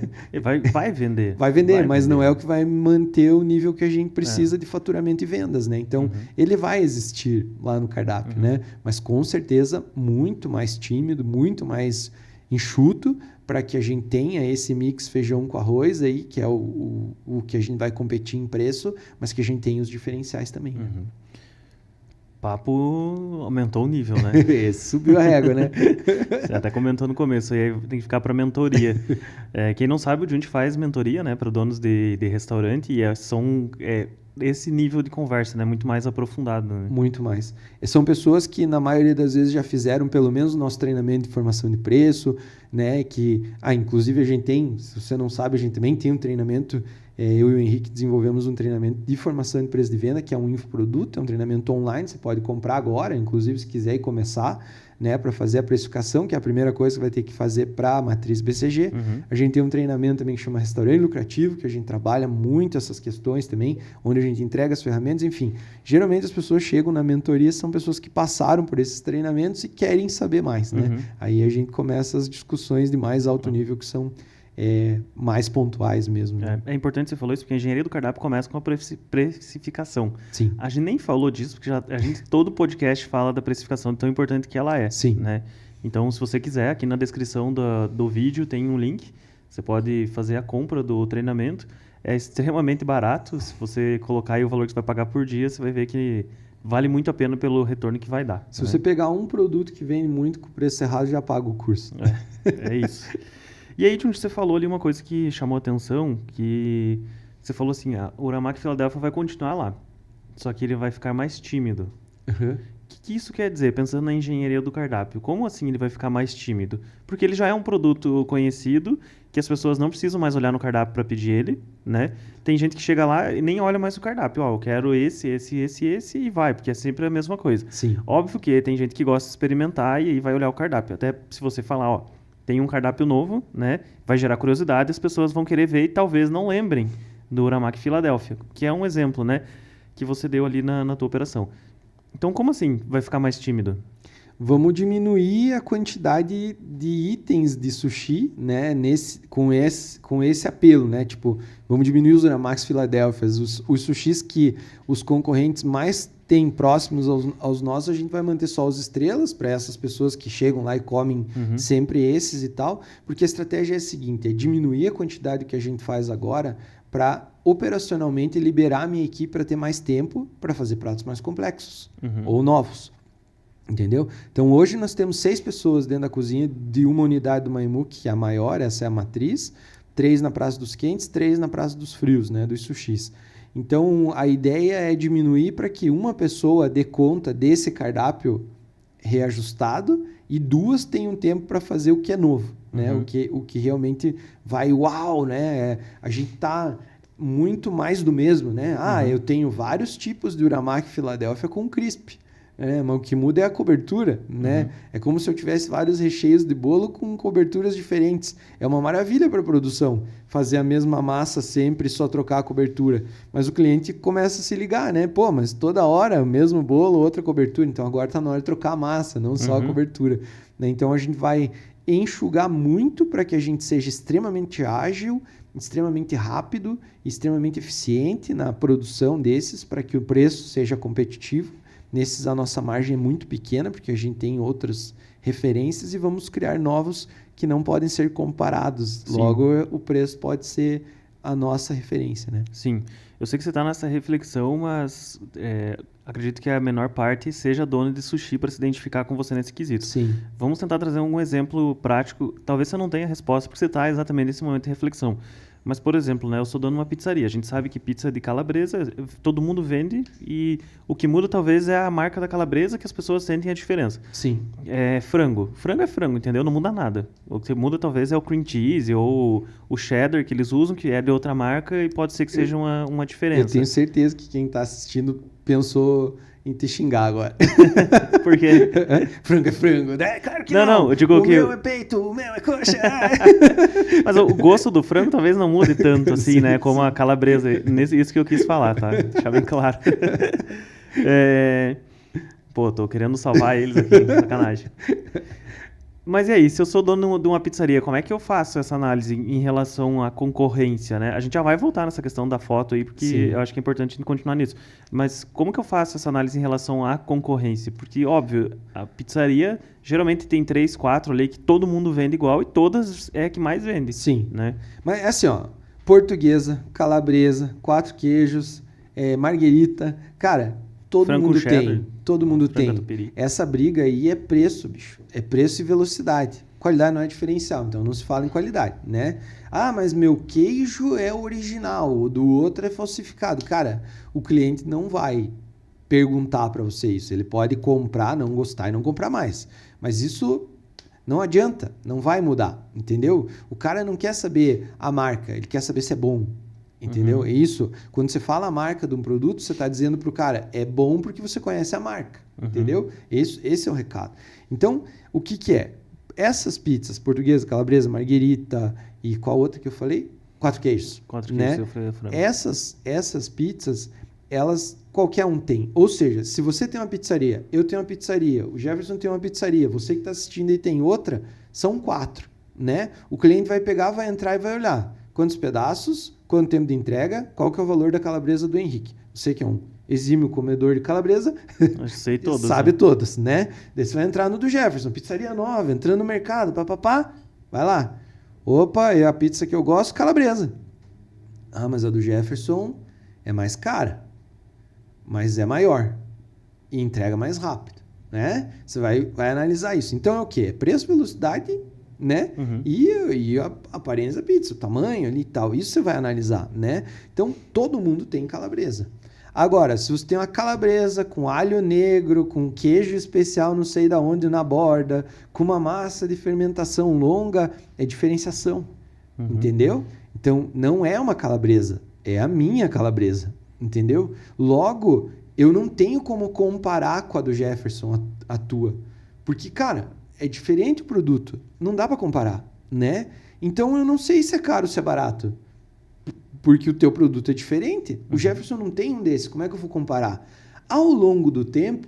Vai vender. Vai vender, mas não é o que vai manter o nível que a gente precisa de faturamento e vendas, né? Então, ele vai existir lá no cardápio, né? Mas com certeza muito mais tímido, muito mais enxuto, para que a gente tenha esse mix feijão com arroz aí, que é o que a gente vai competir em preço, mas que a gente tenha os diferenciais também. Né? Papo aumentou o nível, né? Subiu a régua, né? Você até comentou no começo, aí tem que ficar para mentoria. Quem não sabe, o Junti faz mentoria, né, para donos de restaurante e são esse nível de conversa, né, muito mais aprofundado. Né? Muito mais. São pessoas que, na maioria das vezes, já fizeram pelo menos o nosso treinamento de formação de preço, né, inclusive a gente tem, se você não sabe, a gente também tem um treinamento. Eu e o Henrique desenvolvemos um treinamento de formação de preço de venda, que é um infoproduto, é um treinamento online, você pode comprar agora, inclusive se quiser ir começar, né, para fazer a precificação, que é a primeira coisa que vai ter que fazer para a matriz BCG. A gente tem um treinamento também que chama Restaurante Lucrativo, que a gente trabalha muito essas questões também, onde a gente entrega as ferramentas, enfim. Geralmente as pessoas chegam na mentoria, são pessoas que passaram por esses treinamentos e querem saber mais, né? Aí a gente começa as discussões de mais alto nível que são mais pontuais mesmo. Né? É importante você falou isso, porque a engenharia do cardápio começa com a precificação. Sim. A gente nem falou disso, porque todo podcast fala da precificação, de tão importante que ela é. Sim. Né? Então, se você quiser, aqui na descrição do vídeo tem um link, você pode fazer a compra do treinamento. É extremamente barato, se você colocar aí o valor que você vai pagar por dia, você vai ver que vale muito a pena pelo retorno que vai dar. Se você pegar um produto que vende muito com preço errado, já paga o curso. É isso. E aí, Junti, você falou ali uma coisa que chamou a atenção, que você falou assim, o Uramaki Philadelphia vai continuar lá, só que ele vai ficar mais tímido. O que isso quer dizer, pensando na engenharia do cardápio? Como assim ele vai ficar mais tímido? Porque ele já é um produto conhecido, que as pessoas não precisam mais olhar no cardápio para pedir ele, né? Tem gente que chega lá e nem olha mais o cardápio. Eu quero esse e vai, porque é sempre a mesma coisa. Sim. Óbvio que tem gente que gosta de experimentar e aí vai olhar o cardápio. Até se você falar, tem um cardápio novo, né? Vai gerar curiosidade, as pessoas vão querer ver e talvez não lembrem do Uramaki Filadélfia, que é um exemplo, né? Que você deu ali na tua operação. Então, como assim vai ficar mais tímido? Vamos diminuir a quantidade de itens de sushi, né, com esse apelo, né? Tipo, vamos diminuir os Uramaki Filadélfias, os sushis que os concorrentes mais têm próximos aos nossos, a gente vai manter só os estrelas para essas pessoas que chegam lá e comem sempre esses e tal, porque a estratégia é a seguinte, é diminuir a quantidade que a gente faz agora para operacionalmente liberar a minha equipe para ter mais tempo para fazer pratos mais complexos ou novos. Entendeu? Então, hoje nós temos 6 pessoas dentro da cozinha de uma unidade do Maimuki, que é a maior, essa é a matriz, 3 na Praça dos Quentes, 3 na Praça dos Frios, né, dos sushis. Então, a ideia é diminuir para que uma pessoa dê conta desse cardápio reajustado e 2 tenham tempo para fazer o que é novo, né? O que realmente vai, uau, né? A gente tá muito mais do mesmo, né? Eu tenho vários tipos de Uramaki Filadélfia com crisp. Mas o que muda é a cobertura, né? É como se eu tivesse vários recheios de bolo com coberturas diferentes. É uma maravilha para a produção fazer a mesma massa sempre e só trocar a cobertura. Mas o cliente começa a se ligar, né? Pô, mas toda hora o mesmo bolo, outra cobertura. Então agora está na hora de trocar a massa, não só a cobertura. Né? Então a gente vai enxugar muito para que a gente seja extremamente ágil, extremamente rápido, extremamente eficiente na produção desses para que o preço seja competitivo. Nesses a nossa margem é muito pequena, porque a gente tem outras referências e vamos criar novos que não podem ser comparados. Sim. Logo, o preço pode ser a nossa referência, né? Sim. Eu sei que você está nessa reflexão, mas acredito que a menor parte seja dona de sushi para se identificar com você nesse quesito. Sim. Vamos tentar trazer um exemplo prático. Talvez você não tenha resposta, porque você está exatamente nesse momento de reflexão. Mas, por exemplo, né, eu sou dono de uma pizzaria. A gente sabe que pizza de calabresa todo mundo vende e o que muda talvez é a marca da calabresa que as pessoas sentem a diferença. Sim. Frango. Frango é frango, entendeu? Não muda nada. O que muda talvez é o cream cheese ou o cheddar que eles usam, que é de outra marca e pode ser que seja uma diferença. Eu tenho certeza que quem está assistindo pensou em te xingar agora. Por quê? Frango é frango. Claro que não. Eu digo o que meu é peito, o meu é coxa. Mas o gosto do frango talvez não mude tanto assim, sim, né? Como a calabresa. Isso que eu quis falar, tá? Deixar bem claro. Pô, tô querendo salvar eles aqui, sacanagem. Mas e aí, se eu sou dono de uma pizzaria, como é que eu faço essa análise em relação à concorrência, né? A gente já vai voltar nessa questão da foto aí, porque sim, eu acho que é importante continuar nisso. Mas como que eu faço essa análise em relação à concorrência? Porque, óbvio, a pizzaria geralmente tem 3, 4 ali que todo mundo vende igual e todas é a que mais vende. Sim. Né? Mas assim, ó, portuguesa, calabresa, 4 queijos, marguerita, cara... Todo mundo tem. Essa briga aí é preço, bicho. É preço e velocidade. Qualidade não é diferencial, então não se fala em qualidade, né? Mas meu queijo é original, o do outro é falsificado. Cara, o cliente não vai perguntar para você isso. Ele pode comprar, não gostar e não comprar mais. Mas isso não adianta, não vai mudar, entendeu? O cara não quer saber a marca, ele quer saber se é bom. Entendeu? Isso, quando você fala a marca de um produto, você está dizendo para o cara, é bom porque você conhece a marca. Entendeu? Esse é o recado. Então, o que é? Essas pizzas, portuguesa, calabresa, marguerita e qual outra que eu falei? 4 queijos. 4 né? queijos, eu falei frango. Essas pizzas, elas, qualquer um tem. Ou seja, se você tem uma pizzaria, eu tenho uma pizzaria, o Jefferson tem uma pizzaria, você que está assistindo e tem outra, são 4. Né? O cliente vai pegar, vai entrar e vai olhar. Quantos pedaços, quanto tempo de entrega, qual que é o valor da calabresa do Henrique. Você que é um exímio comedor de calabresa, sei todas, sabe todas, né? Daí você vai entrar no do Jefferson, pizzaria nova, entrando no mercado, papapá, vai lá. Opa, é a pizza que eu gosto, calabresa. Mas a do Jefferson é mais cara, mas é maior e entrega mais rápido, né? Você vai analisar isso. Então é o quê? Preço, velocidade, né? E a aparência da pizza, o tamanho ali e tal. Isso você vai analisar, né? Então, todo mundo tem calabresa. Agora, se você tem uma calabresa com alho negro, com queijo especial não sei da onde na borda, com uma massa de fermentação longa, é diferenciação, entendeu? Então, não é uma calabresa, é a minha calabresa, entendeu? Logo, eu não tenho como comparar com a do Jefferson, a tua. Porque, cara... é diferente o produto. Não dá para comparar, né? Então eu não sei se é caro ou se é barato. Porque o teu produto é diferente. O Jefferson não tem um desse. Como é que eu vou comparar? Ao longo do tempo,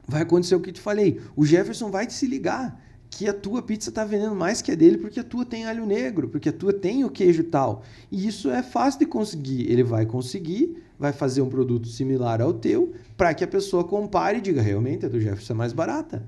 vai acontecer o que eu te falei. O Jefferson vai se ligar que a tua pizza está vendendo mais que a dele porque a tua tem alho negro, porque a tua tem o queijo tal. E isso é fácil de conseguir. Ele vai conseguir, vai fazer um produto similar ao teu, para que a pessoa compare e diga, realmente, a do Jefferson é mais barata.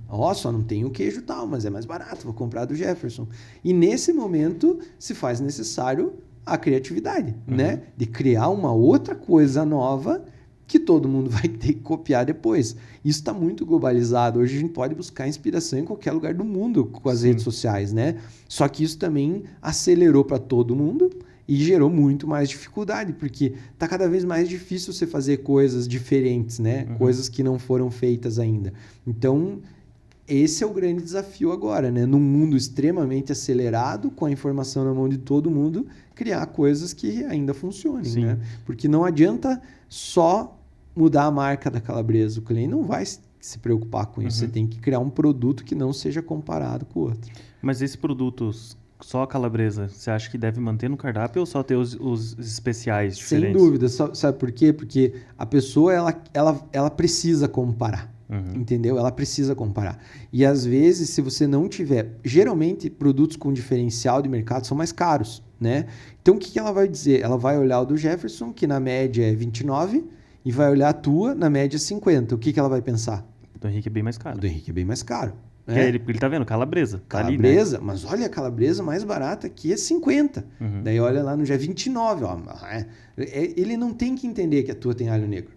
Ó, só não tem o queijo tal, mas é mais barato, vou comprar a do Jefferson. E nesse momento, se faz necessário a criatividade, né? De criar uma outra coisa nova que todo mundo vai ter que copiar depois. Isso está muito globalizado. Hoje a gente pode buscar inspiração em qualquer lugar do mundo com as redes sociais, né? Só que isso também acelerou para todo mundo e gerou muito mais dificuldade, porque está cada vez mais difícil você fazer coisas diferentes, né? Coisas que não foram feitas ainda. Então, esse é o grande desafio agora, né? Num mundo extremamente acelerado, com a informação na mão de todo mundo, criar coisas que ainda funcionem, né? Porque não adianta só mudar a marca da calabresa. O cliente não vai se preocupar com isso. Você tem que criar um produto que não seja comparado com o outro. Mas esse produto, só a calabresa, você acha que deve manter no cardápio ou só ter os especiais diferentes? Sem dúvida. Sabe por quê? Porque a pessoa ela precisa comparar. Entendeu? Ela precisa comparar. E às vezes, se você não tiver... Geralmente, produtos com diferencial de mercado são mais caros, né? Então, o que ela vai dizer? Ela vai olhar o do Jefferson, que na média é 29, e vai olhar a tua, na média é 50. O que ela vai pensar? O do Henrique é bem mais caro. O do Henrique é bem mais caro. Né? Ele tá vendo? Calabresa. Calabresa, ali, né? mas olha, a calabresa mais barata aqui é 50. Daí olha lá no já é 29. Ó, ele não tem que entender que a tua tem alho negro.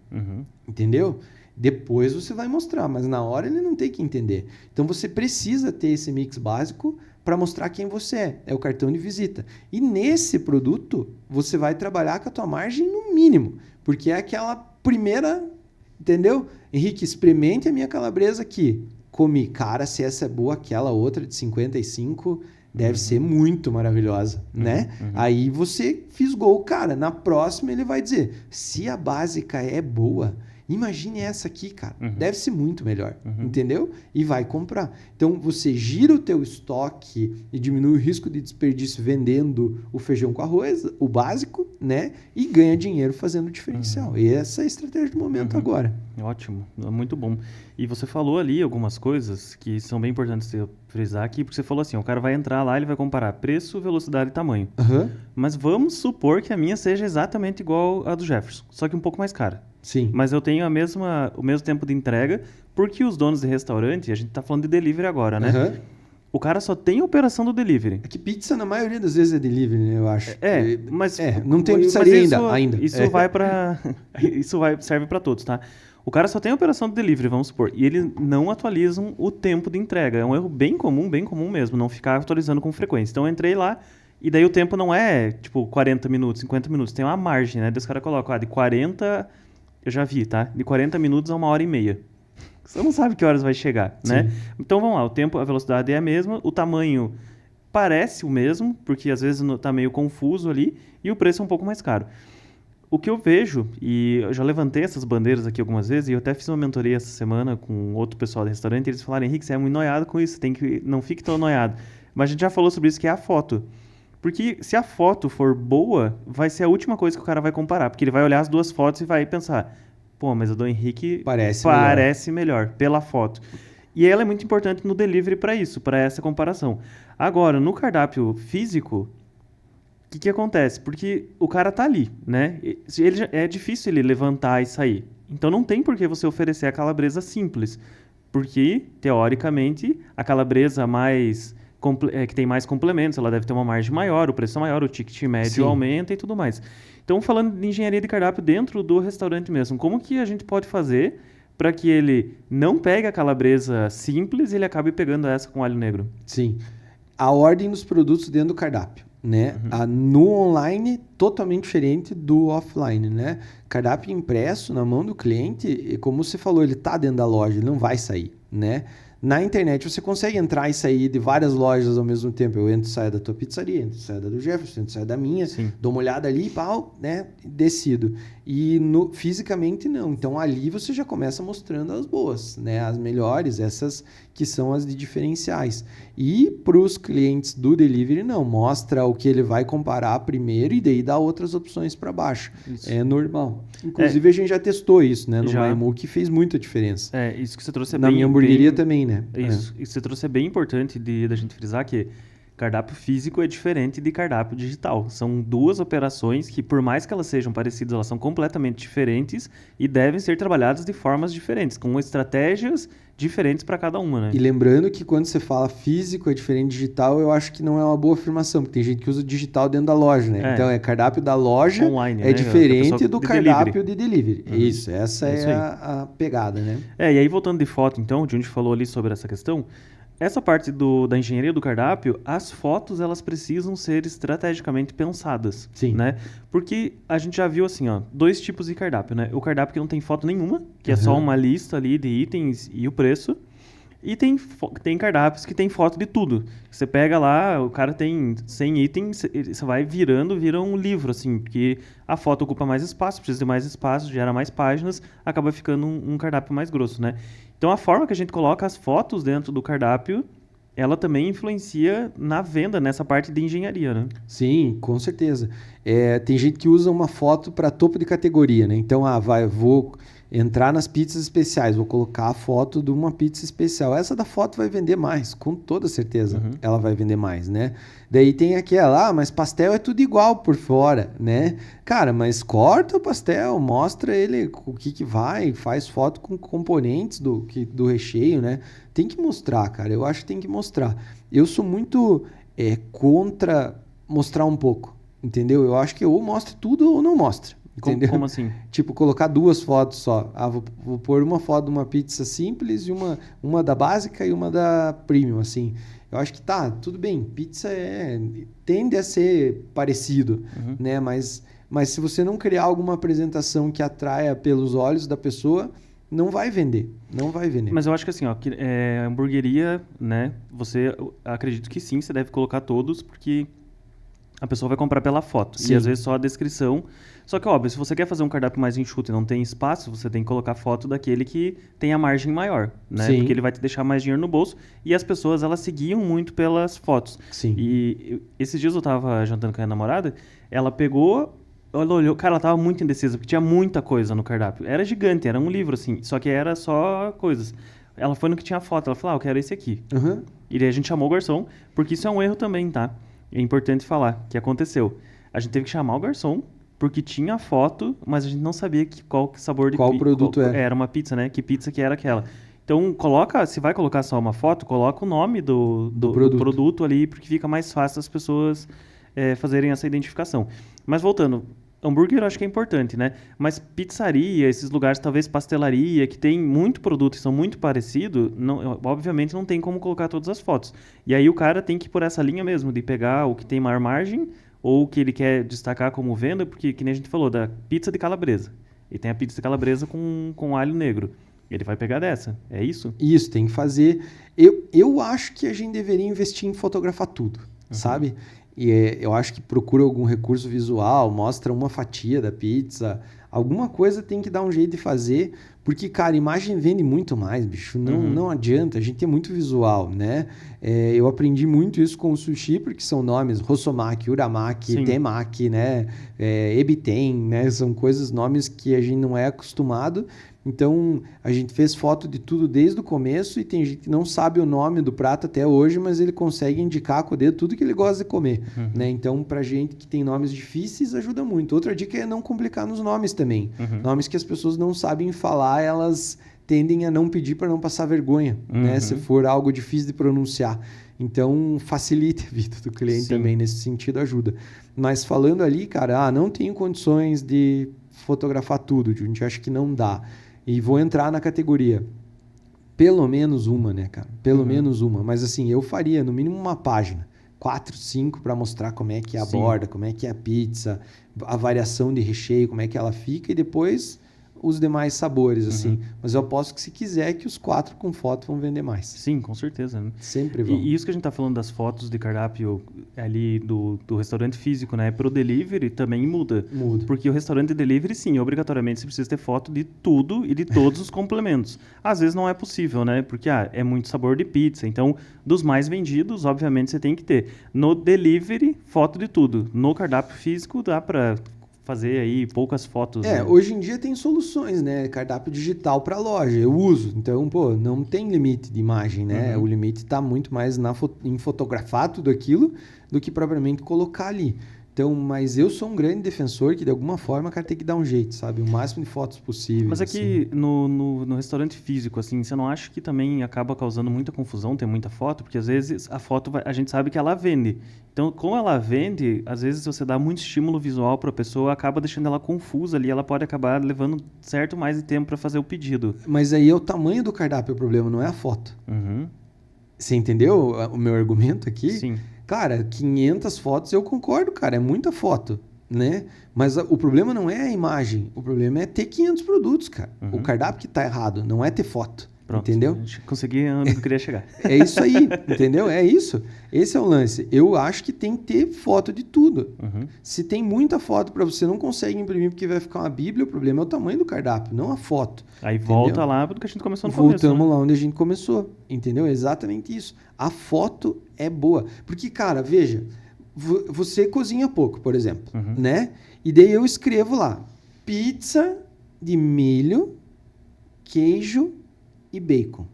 Entendeu? Depois você vai mostrar, mas na hora ele não tem que entender. Então você precisa ter esse mix básico para mostrar quem você é. É o cartão de visita. E nesse produto, você vai trabalhar com a tua margem no mínimo. Porque é aquela primeira, entendeu? Henrique, experimente a minha calabresa aqui. Comi, cara, se essa é boa, aquela outra de 55 deve ser muito maravilhosa, né? Aí você fisgou o cara. Na próxima ele vai dizer, se a básica é boa... Imagine essa aqui, cara. Deve ser muito melhor, entendeu? E vai comprar. Então, você gira o teu estoque e diminui o risco de desperdício vendendo o feijão com arroz, o básico, né? E ganha dinheiro fazendo o diferencial. E essa é a estratégia do momento agora. Ótimo, muito bom. E você falou ali algumas coisas que são bem importantes de frisar aqui, porque você falou assim, o cara vai entrar lá, ele vai comparar preço, velocidade e tamanho. Mas vamos supor que a minha seja exatamente igual à do Jefferson, só que um pouco mais cara. Sim. Mas eu tenho o mesmo tempo de entrega, porque os donos de restaurante, a gente tá falando de delivery agora, né? O cara só tem a operação do delivery. É que pizza, na maioria das vezes, é delivery, né? Eu acho. Mas... não tem pizzaria ainda. Isso vai para... serve para todos, tá? O cara só tem a operação do delivery, vamos supor, e eles não atualizam o tempo de entrega. É um erro bem comum mesmo, não ficar atualizando com frequência. Então, eu entrei lá, e daí o tempo não é, tipo, 40 minutos, 50 minutos. Tem uma margem, né? Daí os caras colocam, de 40... Eu já vi, tá? De 40 minutos a 1h30. Você não sabe que horas vai chegar, né? Então, vamos lá. O tempo, a velocidade é a mesma. O tamanho parece o mesmo, porque às vezes tá meio confuso ali. E o preço é um pouco mais caro. O que eu vejo, e eu já levantei essas bandeiras aqui algumas vezes, e eu até fiz uma mentoria essa semana com outro pessoal do restaurante, e eles falaram, Henrique, você é muito noiado com isso, não fique tão noiado. Mas a gente já falou sobre isso, que é a foto. Porque se a foto for boa, vai ser a última coisa que o cara vai comparar. Porque ele vai olhar as duas fotos e vai pensar, pô, mas a do Henrique parece melhor pela foto. E ela é muito importante no delivery para isso, para essa comparação. Agora, no cardápio físico, o que acontece? Porque o cara tá ali, né? É difícil ele levantar e sair. Então não tem por que você oferecer a calabresa simples. Porque, teoricamente, a calabresa que tem mais complementos, ela deve ter uma margem maior, o preço é maior, o ticket médio aumenta e tudo mais. Então, falando de engenharia de cardápio dentro do restaurante mesmo, como que a gente pode fazer para que ele não pegue a calabresa simples e ele acabe pegando essa com alho negro? Sim. A ordem dos produtos dentro do cardápio, né? No online, totalmente diferente do offline, né? Cardápio impresso na mão do cliente, e como você falou, ele está dentro da loja, ele não vai sair, né? Na internet você consegue entrar e sair de várias lojas ao mesmo tempo. Eu entro e saio da tua pizzaria, entro e saio da do Jefferson, entro e saio da minha, Sim. dou uma olhada ali, pau, né? Decido. E fisicamente não. Então ali você já começa mostrando as boas, né? As melhores, essas que são as de diferenciais. E para os clientes do delivery, não. Mostra o que ele vai comparar primeiro e daí dá outras opções para baixo. Isso. É normal. Inclusive a gente já testou isso, né? No Maimu, que fez muita diferença. Isso que você trouxe é Na bem... minha hamburgueria também, né? Isso que você trouxe é bem importante da gente frisar que cardápio físico é diferente de cardápio digital. São duas operações que, por mais que elas sejam parecidas, elas são completamente diferentes e devem ser trabalhadas de formas diferentes, com estratégias diferentes para cada uma, né? E lembrando que quando você fala físico é diferente de digital, eu acho que não é uma boa afirmação, porque tem gente que usa digital dentro da loja, né? Então, cardápio da loja online, é diferente do cardápio de delivery. Isso, essa é a pegada, né? E aí voltando de foto, então, de onde falou ali sobre essa questão, essa parte da engenharia do cardápio, as fotos elas precisam ser estrategicamente pensadas, Sim. Né? Porque a gente já viu assim, ó, 2 tipos de cardápio, né? O cardápio que não tem foto nenhuma, que é só uma lista ali de itens e o preço. E tem cardápios que tem foto de tudo. Você pega lá, o cara tem 100 itens, você vai vira um livro, assim, porque a foto ocupa mais espaço, precisa de mais espaço, gera mais páginas, acaba ficando um cardápio mais grosso, né? Então, a forma que a gente coloca as fotos dentro do cardápio, ela também influencia na venda, nessa parte de engenharia, né? Sim, com certeza. Tem gente que usa uma foto para topo de categoria, né? Então, vou entrar nas pizzas especiais, vou colocar a foto de uma pizza especial. Essa da foto vai vender mais, com toda certeza ela vai vender mais, né? Daí tem aquela, mas pastel é tudo igual por fora, né? Cara, mas corta o pastel, mostra ele o que vai, faz foto com componentes do recheio, né? Tem que mostrar, cara, eu acho que tem que mostrar. Eu sou muito contra mostrar um pouco, entendeu? Eu acho que ou mostra tudo ou não mostra. Entendeu? Como assim? Tipo, colocar 2 fotos só. Vou pôr uma foto de uma pizza simples e uma da básica e uma da premium, assim. Eu acho que tudo bem. Pizza tende a ser parecido, né? Mas se você não criar alguma apresentação que atraia pelos olhos da pessoa, não vai vender. Não vai vender. Mas eu acho que assim, ó, hamburgueria, né? Acredito que sim, você deve colocar todos, porque a pessoa vai comprar pela foto. Sim. E às vezes só a descrição. Só que, óbvio, se você quer fazer um cardápio mais enxuto e não tem espaço, você tem que colocar foto daquele que tem a margem maior, né? Sim. Porque ele vai te deixar mais dinheiro no bolso. E as pessoas, elas seguiam muito pelas fotos. Sim. E esses dias eu tava jantando com a minha namorada, ela pegou, ela olhou, cara, ela tava muito indecisa, porque tinha muita coisa no cardápio. Era gigante, era um livro, assim, só que era só coisas. Ela foi no que tinha foto, ela falou, eu quero esse aqui. E daí a gente chamou o garçom, porque isso é um erro também, tá? É importante falar que aconteceu. A gente teve que chamar o garçom, porque tinha foto, mas a gente não sabia qual sabor de qual produto era. Era uma pizza, né? Que pizza que era aquela. Então, se vai colocar só uma foto, coloca o nome do produto ali, porque fica mais fácil as pessoas fazerem essa identificação. Mas voltando, hambúrguer eu acho que é importante, né? Mas pizzaria, esses lugares, talvez pastelaria, que tem muito produto e são muito parecidos, obviamente não tem como colocar todas as fotos. E aí o cara tem que ir por essa linha mesmo, de pegar o que tem maior margem, ou o que ele quer destacar como venda, porque, que nem a gente falou, da pizza de calabresa. E tem a pizza de calabresa com alho negro. Ele vai pegar dessa, é isso? Isso, tem que fazer. Eu acho que a gente deveria investir em fotografar tudo, sabe? E eu acho que procura algum recurso visual, mostra uma fatia da pizza, alguma coisa tem que dar um jeito de fazer, porque, cara, imagem vende muito mais, bicho. Não adianta, a gente é muito visual, né? Eu aprendi muito isso com o sushi, porque são nomes Rossomaki, Uramaki, Temaki, né? Ebiten, né? São nomes que a gente não é acostumado. Então, a gente fez foto de tudo desde o começo e tem gente que não sabe o nome do prato até hoje, mas ele consegue indicar com o dedo tudo que ele gosta de comer, né? Então, pra gente que tem nomes difíceis, ajuda muito. Outra dica é não complicar nos nomes também. Nomes que as pessoas não sabem falar, elas tendem a não pedir para não passar vergonha, né? Se for algo difícil de pronunciar. Então, facilita a vida do cliente também, nesse sentido, ajuda. Mas falando ali, cara, não tenho condições de fotografar tudo, a gente acha que não dá. E vou entrar na categoria. Pelo menos uma, né, cara? Pelo menos uma. Mas assim, eu faria no mínimo uma página. 4, 5 para mostrar como é que é a borda, como é que é a pizza, a variação de recheio, como é que ela fica. E depois os demais sabores, assim. Mas eu aposto que se quiser que os 4 com foto vão vender mais. Sim, com certeza. Né? Sempre vão. E isso que a gente tá falando das fotos de cardápio ali do restaurante físico, né? Pro delivery também muda. Muda. Porque o restaurante delivery, sim, obrigatoriamente você precisa ter foto de tudo e de todos os complementos. Às vezes não é possível, né? Porque é muito sabor de pizza. Então, dos mais vendidos, obviamente, você tem que ter. No delivery, foto de tudo. No cardápio físico, dá para fazer aí poucas fotos. Né? Hoje em dia tem soluções, né? Cardápio digital para loja, eu uso. Então, pô, não tem limite de imagem, né? O limite está muito mais em fotografar tudo aquilo do que propriamente colocar ali. Então, mas eu sou um grande defensor que, de alguma forma, o cara tem que dar um jeito, sabe? O máximo de fotos possível. Mas aqui assim. no restaurante físico, assim, você não acha que também acaba causando muita confusão ter muita foto? Porque, às vezes, a foto, a gente sabe que ela vende. Então, como ela vende, às vezes você dá muito estímulo visual para a pessoa, acaba deixando ela confusa ali, ela pode acabar levando certo mais de tempo para fazer o pedido. Mas aí é o tamanho do cardápio o problema, não é a foto. Você entendeu o meu argumento aqui? Sim. Cara, 500 fotos, eu concordo, cara, é muita foto, né? Mas o problema não é a imagem, o problema é ter 500 produtos, cara. O cardápio que tá errado, não é ter foto. Pronto, entendeu? A gente conseguiu onde eu queria chegar. É isso aí, entendeu? É isso. Esse é o lance. Eu acho que tem que ter foto de tudo. Se tem muita foto para você, não consegue imprimir porque vai ficar uma bíblia, o problema é o tamanho do cardápio, não a foto. Aí entendeu? volta lá do que a gente começou no começo. Voltamos lá onde a gente começou, entendeu? É exatamente isso. A foto é boa. Porque, cara, veja, você cozinha pouco, por exemplo, né? E daí eu escrevo lá, pizza de milho, queijo e bacon.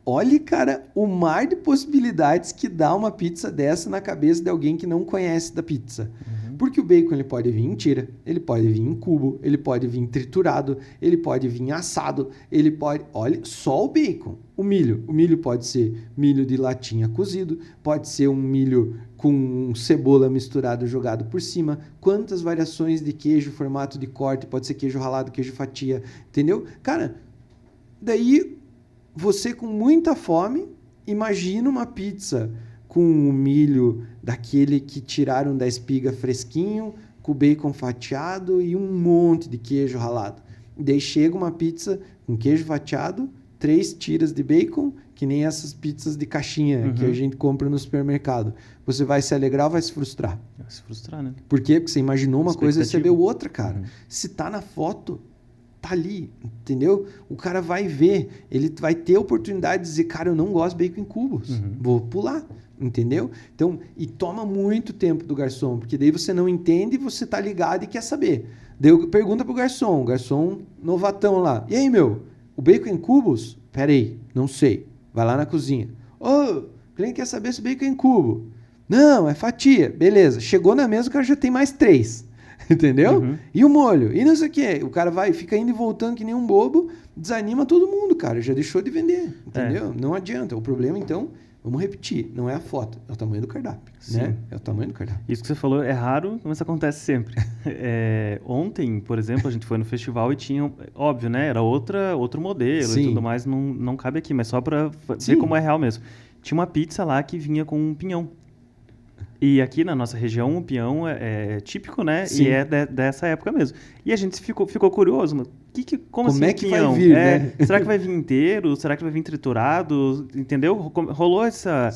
Olha, cara, o mar de possibilidades que dá uma pizza dessa na cabeça de alguém que não conhece da pizza. Porque o bacon ele pode vir em tira, ele pode vir em cubo, ele pode vir triturado, ele pode vir assado, ele pode... Olha, só o bacon. O milho pode ser milho de latinha cozido, pode ser um milho com cebola misturado, jogado por cima. Quantas variações de queijo, formato de corte, pode ser queijo ralado, queijo fatia, entendeu? Cara, daí você com muita fome, imagina uma pizza com o milho daquele que tiraram da espiga fresquinho, com bacon fatiado e um monte de queijo ralado. Daí chega uma pizza com queijo fatiado, 3 tiras de bacon, que nem essas pizzas de caixinha que a gente compra no supermercado. Você vai se alegrar ou vai se frustrar? Vai se frustrar, né? Por quê? Porque você imaginou uma coisa e recebeu outra, cara. Se tá na foto, tá ali, entendeu? O cara vai ver, ele vai ter a oportunidade de dizer, cara, eu não gosto de bacon em cubos, vou pular, entendeu? Então, e toma muito tempo do garçom, porque daí você não entende, você tá ligado e quer saber. Daí pergunta pro garçom, o garçom novatão lá, e aí, meu, o bacon em cubos? Pera aí, não sei. Vai lá na cozinha. Ô, o cliente quer saber se o bacon é em cubo. Não, é fatia. Beleza. Chegou na mesa, o cara já tem mais 3. Entendeu? E o molho? E não sei o quê. O cara vai, fica indo e voltando que nem um bobo, desanima todo mundo, cara. Já deixou de vender. Entendeu? Não adianta. O problema, então, vamos repetir, não é a foto, é o tamanho do cardápio. Né? É o tamanho do cardápio. Isso que você falou é raro, mas acontece sempre. Ontem, por exemplo, a gente foi no festival e tinha, óbvio, né? Era outro modelo e tudo mais, não cabe aqui, mas só para ver como é real mesmo. Tinha uma pizza lá que vinha com um pinhão. E aqui na nossa região, o pinhão é típico, né? Sim. E é dessa época mesmo. E a gente ficou curioso, mas como assim é que pinhão? vai vir, né? Será que vai vir inteiro? Será que vai vir triturado? Entendeu? Rolou essa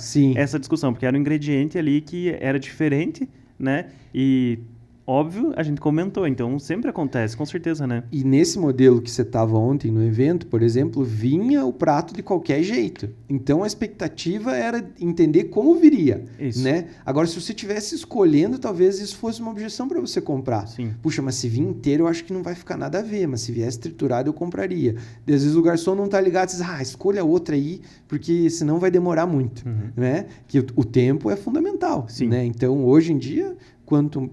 discussão, porque era um ingrediente ali que era diferente, né? E, óbvio, a gente comentou, então sempre acontece, com certeza, né? E nesse modelo que você estava ontem no evento, por exemplo, vinha o prato de qualquer jeito. Então a expectativa era entender como viria. Isso. Né? Agora, se você estivesse escolhendo, talvez isso fosse uma objeção para você comprar. Sim. Puxa, mas se vir inteiro, eu acho que não vai ficar nada a ver. Mas se viesse triturado, eu compraria. E, às vezes o garçom não está ligado e diz, escolha outra aí, porque senão vai demorar muito. Né? Que o tempo é fundamental. Sim. Né? Então, hoje em dia,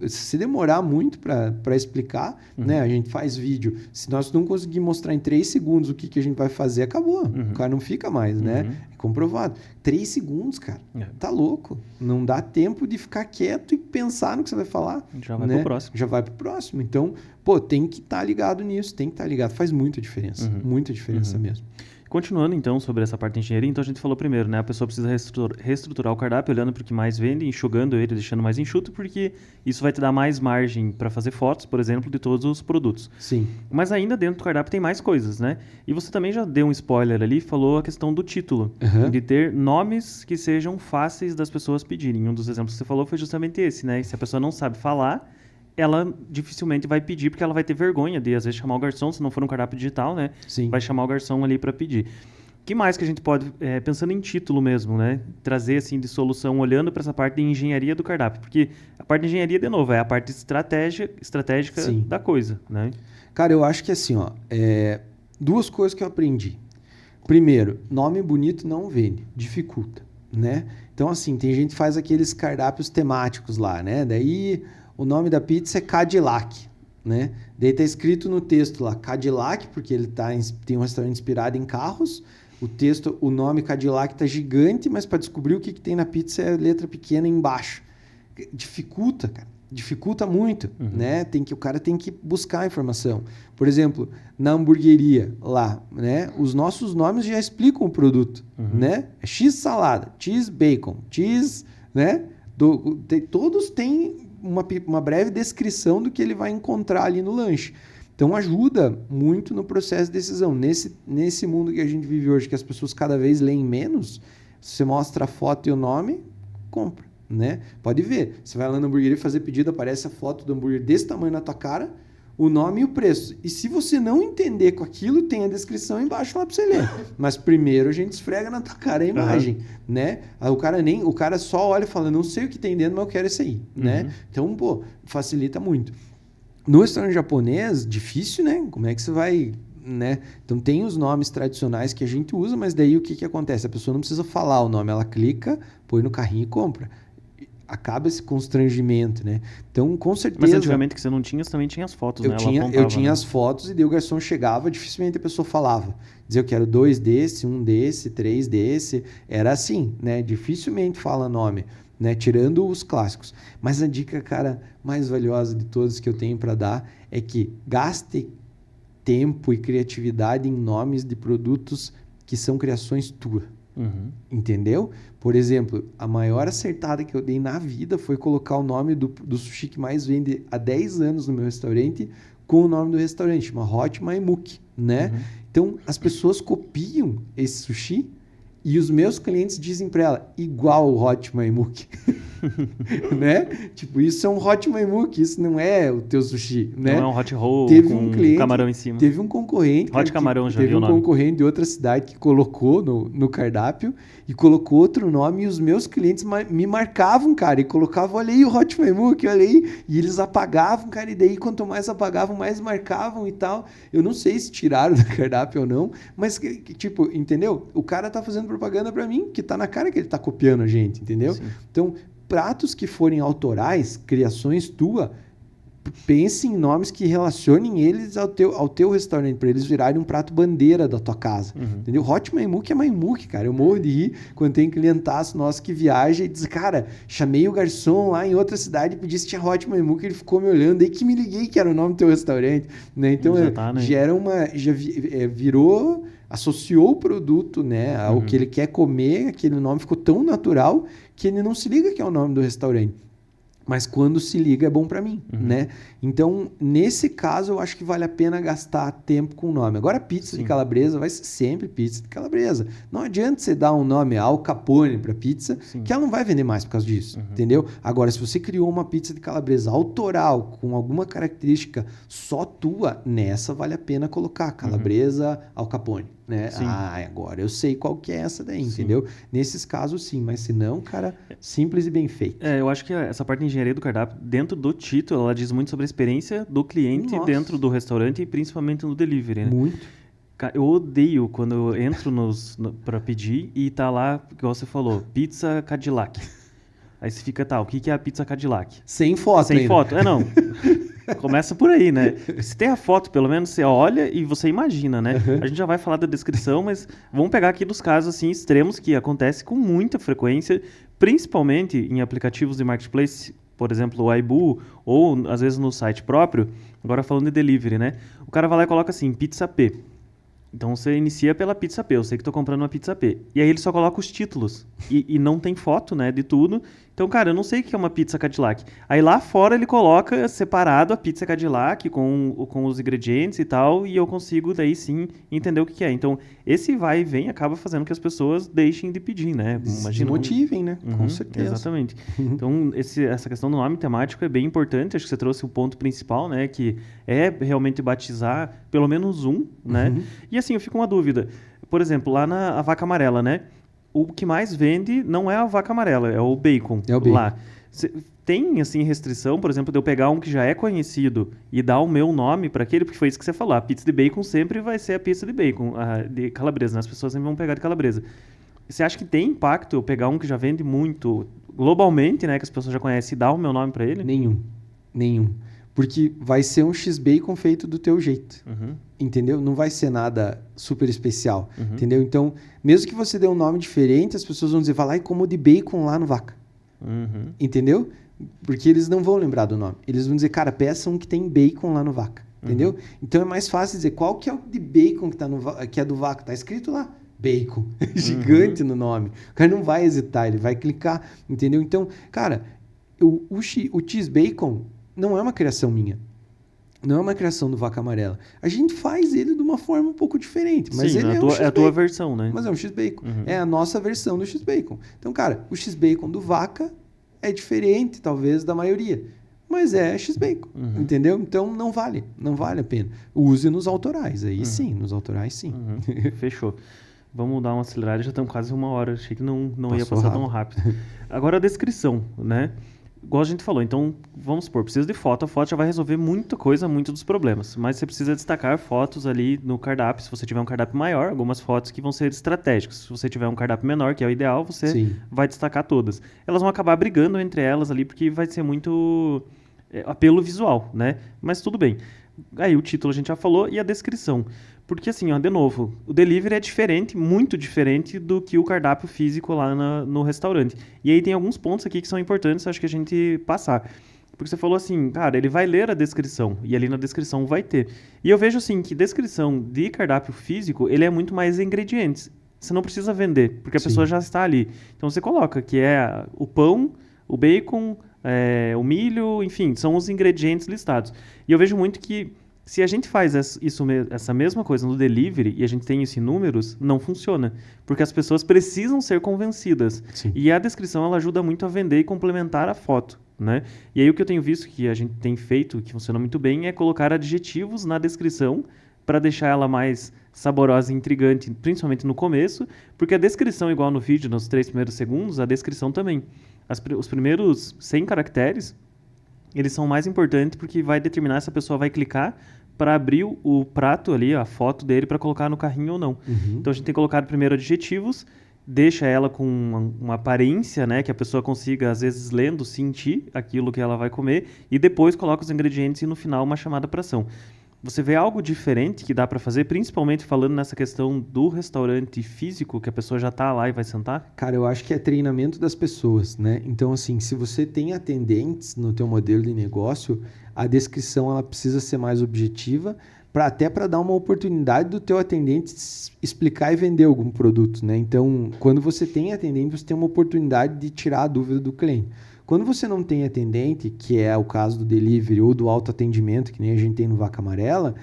se demorar muito para explicar, né? A gente faz vídeo. Se nós não conseguir mostrar em 3 segundos o que a gente vai fazer, acabou. O cara não fica mais, né? É comprovado. 3 segundos, cara. Tá louco. Não dá tempo de ficar quieto e pensar no que você vai falar. Já vai pro próximo. Já vai pro próximo. Então, tem que estar ligado nisso. Tem que estar ligado. Faz muita diferença. Muita diferença mesmo. Continuando, então, sobre essa parte de engenharia, então a gente falou primeiro, né? A pessoa precisa reestruturar o cardápio, olhando para o que mais vende, enxugando ele, deixando mais enxuto, porque isso vai te dar mais margem para fazer fotos, por exemplo, de todos os produtos. Sim. Mas ainda dentro do cardápio tem mais coisas, né? E você também já deu um spoiler ali, falou a questão do título, de ter nomes que sejam fáceis das pessoas pedirem. Um dos exemplos que você falou foi justamente esse, né? Se a pessoa não sabe falar, ela dificilmente vai pedir, porque ela vai ter vergonha de, às vezes, chamar o garçom, se não for um cardápio digital, né? Sim. Vai chamar o garçom ali para pedir. O que mais que a gente pode, pensando em título mesmo, né? Trazer, assim, de solução, olhando para essa parte de engenharia do cardápio? Porque a parte de engenharia, de novo, é a parte estratégica Sim. da coisa, né? Cara, eu acho que assim, ó, duas coisas que eu aprendi. Primeiro, nome bonito não vende, dificulta, né? Então, assim, tem gente que faz aqueles cardápios temáticos lá, né? Daí o nome da pizza é Cadillac, né? Daí tá escrito no texto lá, Cadillac, porque ele tem um restaurante inspirado em carros. O nome Cadillac tá gigante, mas para descobrir o que tem na pizza é letra pequena embaixo. Dificulta, cara. Dificulta muito, né? O cara tem que buscar a informação. Por exemplo, na hamburgueria lá, né? Os nossos nomes já explicam o produto, né? É X salada, X bacon, X, né? Todos têm uma breve descrição do que ele vai encontrar ali no lanche. Então ajuda muito no processo de decisão. Nesse mundo que a gente vive hoje, que as pessoas cada vez leem menos, se você mostra a foto e o nome, compra, né? Pode ver. Você vai lá na hamburgueria fazer pedido, aparece a foto do hambúrguer desse tamanho na tua cara, o nome e o preço. E se você não entender com aquilo, tem a descrição embaixo lá para você ler. Mas primeiro a gente esfrega na tua cara a imagem, né? Aí o cara só olha e fala, não sei o que tem dentro, mas eu quero esse aí, né? Então, pô, facilita muito. No restaurante japonês, difícil, né? Como é que você vai, né? Então tem os nomes tradicionais que a gente usa, mas daí o que acontece? A pessoa não precisa falar o nome, ela clica, põe no carrinho e compra. Acaba esse constrangimento, né? Então, com certeza... Mas antigamente que você não tinha, você também tinha as fotos, né? Eu tinha as fotos e daí o garçom chegava, dificilmente a pessoa falava. Dizia, eu quero 2 desse, 1 desse, 3 desse. Era assim, né? Dificilmente fala nome, né? Tirando os clássicos. Mas a dica, cara, mais valiosa de todas que eu tenho para dar é que gaste tempo e criatividade em nomes de produtos que são criações tuas. Entendeu? Por exemplo, a maior acertada que eu dei na vida foi colocar o nome do sushi que mais vende há 10 anos no meu restaurante com o nome do restaurante, chama Hot Maimuki, né? Então, as pessoas copiam esse sushi e os meus clientes dizem para ela, igual o Hot Maimuki. Né? Tipo, isso é um Hot Maimuki, isso não é o teu sushi, né? Não é um hot roll com camarão em cima. Teve um concorrente... Hot camarão, já viu o nome. Teve um concorrente de outra cidade que colocou no cardápio e colocou outro nome e os meus clientes me marcavam, cara, e colocavam, olha aí o Hot Maimuki, olha aí, e eles apagavam, cara, e daí quanto mais apagavam, mais marcavam e tal. Eu não sei se tiraram do cardápio ou não, mas, tipo, entendeu? O cara tá fazendo propaganda pra mim, que tá na cara que ele tá copiando a gente, entendeu? Sim. Então, pratos que forem autorais, criações tua, pense em nomes que relacionem eles ao teu restaurante, para eles virarem um prato bandeira da tua casa. Entendeu? Hot Maimuki é Maimuki, cara. Eu morro de rir quando tem clientaço nosso que viaja e diz, cara, chamei o garçom lá em outra cidade e pedi se tinha Hot Maimuki, ele ficou me olhando, aí que me liguei que era o nome do teu restaurante. Né? Então, virou... associou o produto, né, ao que ele quer comer, aquele nome ficou tão natural que ele não se liga que é o nome do restaurante. Mas quando se liga é bom para mim, né? Então, nesse caso, eu acho que vale a pena gastar tempo com o nome. Agora, pizza de calabresa vai ser sempre pizza de calabresa. Não adianta você dar um nome Al Capone para pizza, que ela não vai vender mais por causa disso, entendeu? Agora, se você criou uma pizza de calabresa autoral, com alguma característica só tua, nessa vale a pena colocar calabresa Al Capone. Né? Agora eu sei qual que é essa daí, entendeu? Nesses casos, sim, mas se não, cara, simples e bem feito. Eu acho que essa parte de engenharia do cardápio, dentro do título, ela diz muito sobre a experiência do cliente dentro do restaurante e principalmente no delivery, né? Muito. Eu odeio quando eu entro pra pedir e tá lá, igual você falou, pizza Cadillac. Aí você fica, o que é a pizza Cadillac? Sem foto Sem ainda. foto, não. Começa por aí, né? Se tem a foto, pelo menos você olha e você imagina, né? A gente já vai falar da descrição, mas vamos pegar aqui dos casos assim extremos que acontece com muita frequência, principalmente em aplicativos de marketplace, por exemplo, o iBoo, ou às vezes no site próprio. Agora falando de delivery, né? O cara vai lá e coloca assim, pizza P. Então você inicia pela Pizza P, eu sei que tô comprando uma Pizza P. E aí ele só coloca os títulos. E não tem foto, né, de tudo. Então, cara, eu não sei o que é uma pizza Cadillac. Aí lá fora ele coloca separado a pizza Cadillac com os ingredientes e tal. E eu consigo daí sim entender o que é. Então, esse vai e vem acaba fazendo que as pessoas deixem de pedir, né? Desmotivem, né? Com certeza. Exatamente. Então, essa questão do nome temático é bem importante. Acho que você trouxe o ponto principal, né? Que é realmente batizar pelo menos um, né? E assim, eu fico com uma dúvida. Por exemplo, lá na Vaca Amarela, né? O que mais vende não é a vaca amarela, é o bacon. É o bacon. Lá. Tem, assim, restrição, por exemplo, de eu pegar um que já é conhecido e dar o meu nome para aquele, porque foi isso que você falou. A pizza de bacon sempre vai ser a pizza de bacon, a de calabresa, né? As pessoas sempre vão pegar de calabresa. Você acha que tem impacto eu pegar um que já vende muito globalmente, né? Que as pessoas já conhecem e dar o meu nome para ele? Nenhum. Porque vai ser um X-Bacon feito do teu jeito. Entendeu? Não vai ser nada super especial. Entendeu? Então, mesmo que você dê um nome diferente, as pessoas vão dizer, vai lá e como de bacon lá no Vaca. Entendeu? Porque eles não vão lembrar do nome. Eles vão dizer, cara, peça um que tem bacon lá no Vaca. Entendeu? Então é mais fácil dizer qual que é o de bacon que é do Vaca. Tá escrito lá. Bacon. Gigante no nome. O cara não vai hesitar, ele vai clicar. Entendeu? Então, cara, o cheese bacon não é uma criação minha. Não é uma criação do Vaca Amarela. A gente faz ele de uma forma um pouco diferente. Mas sim, ele é a tua versão, né? Mas é um X-Bacon. É a nossa versão do X-Bacon. Então, cara, o X-Bacon do Vaca é diferente, talvez, da maioria. Mas é X-Bacon. Entendeu? Então, não vale a pena. Use nos autorais. Aí sim, nos autorais sim. Fechou. Vamos dar uma acelerada, já estamos quase 1 hora. Achei que não ia passar rápido. tão rápido. Agora a descrição, né? Igual a gente falou, então, vamos supor, precisa de foto. A foto já vai resolver muita coisa, muitos dos problemas. Mas você precisa destacar fotos ali no cardápio. Se você tiver um cardápio maior, algumas fotos que vão ser estratégicas. Se você tiver um cardápio menor, que é o ideal, você vai destacar todas. Elas vão acabar brigando entre elas ali, porque vai ser muito apelo visual, né? Mas tudo bem. Aí o título a gente já falou e a descrição. Porque assim, ó, de novo, o delivery é diferente, muito diferente do que o cardápio físico lá no restaurante. E aí tem alguns pontos aqui que são importantes, acho que a gente passar. Porque você falou assim, cara, ele vai ler a descrição, e ali na descrição vai ter. E eu vejo assim, que descrição de cardápio físico, ele é muito mais ingredientes. Você não precisa vender, porque a pessoa já está ali. Então você coloca que é o pão, o bacon, o milho, enfim, são os ingredientes listados. E eu vejo muito que se a gente faz essa mesma coisa no delivery e a gente tem isso em números, não funciona. Porque as pessoas precisam ser convencidas. Sim. E a descrição ela ajuda muito a vender e complementar a foto, né? E aí o que eu tenho visto que a gente tem feito, que funciona muito bem, é colocar adjetivos na descrição para deixar ela mais saborosa e intrigante, principalmente no começo, porque a descrição, igual no vídeo, nos 3 primeiros segundos, a descrição também. Os primeiros 100 caracteres, eles são mais importantes porque vai determinar se a pessoa vai clicar para abrir o prato ali, a foto dele, para colocar no carrinho ou não. Então a gente tem colocado primeiro adjetivos, deixa ela com uma aparência, né, que a pessoa consiga, às vezes, lendo, sentir aquilo que ela vai comer, e depois coloca os ingredientes e no final uma chamada para ação. Você vê algo diferente que dá para fazer, principalmente falando nessa questão do restaurante físico, que a pessoa já está lá e vai sentar? Cara, eu acho que é treinamento das pessoas, né? Então, assim, se você tem atendentes no teu modelo de negócio, a descrição ela precisa ser mais objetiva, até para dar uma oportunidade do teu atendente explicar e vender algum produto, né? Então, quando você tem atendente, você tem uma oportunidade de tirar a dúvida do cliente. Quando você não tem atendente, que é o caso do delivery ou do autoatendimento, que nem a gente tem no Vaca Amarela,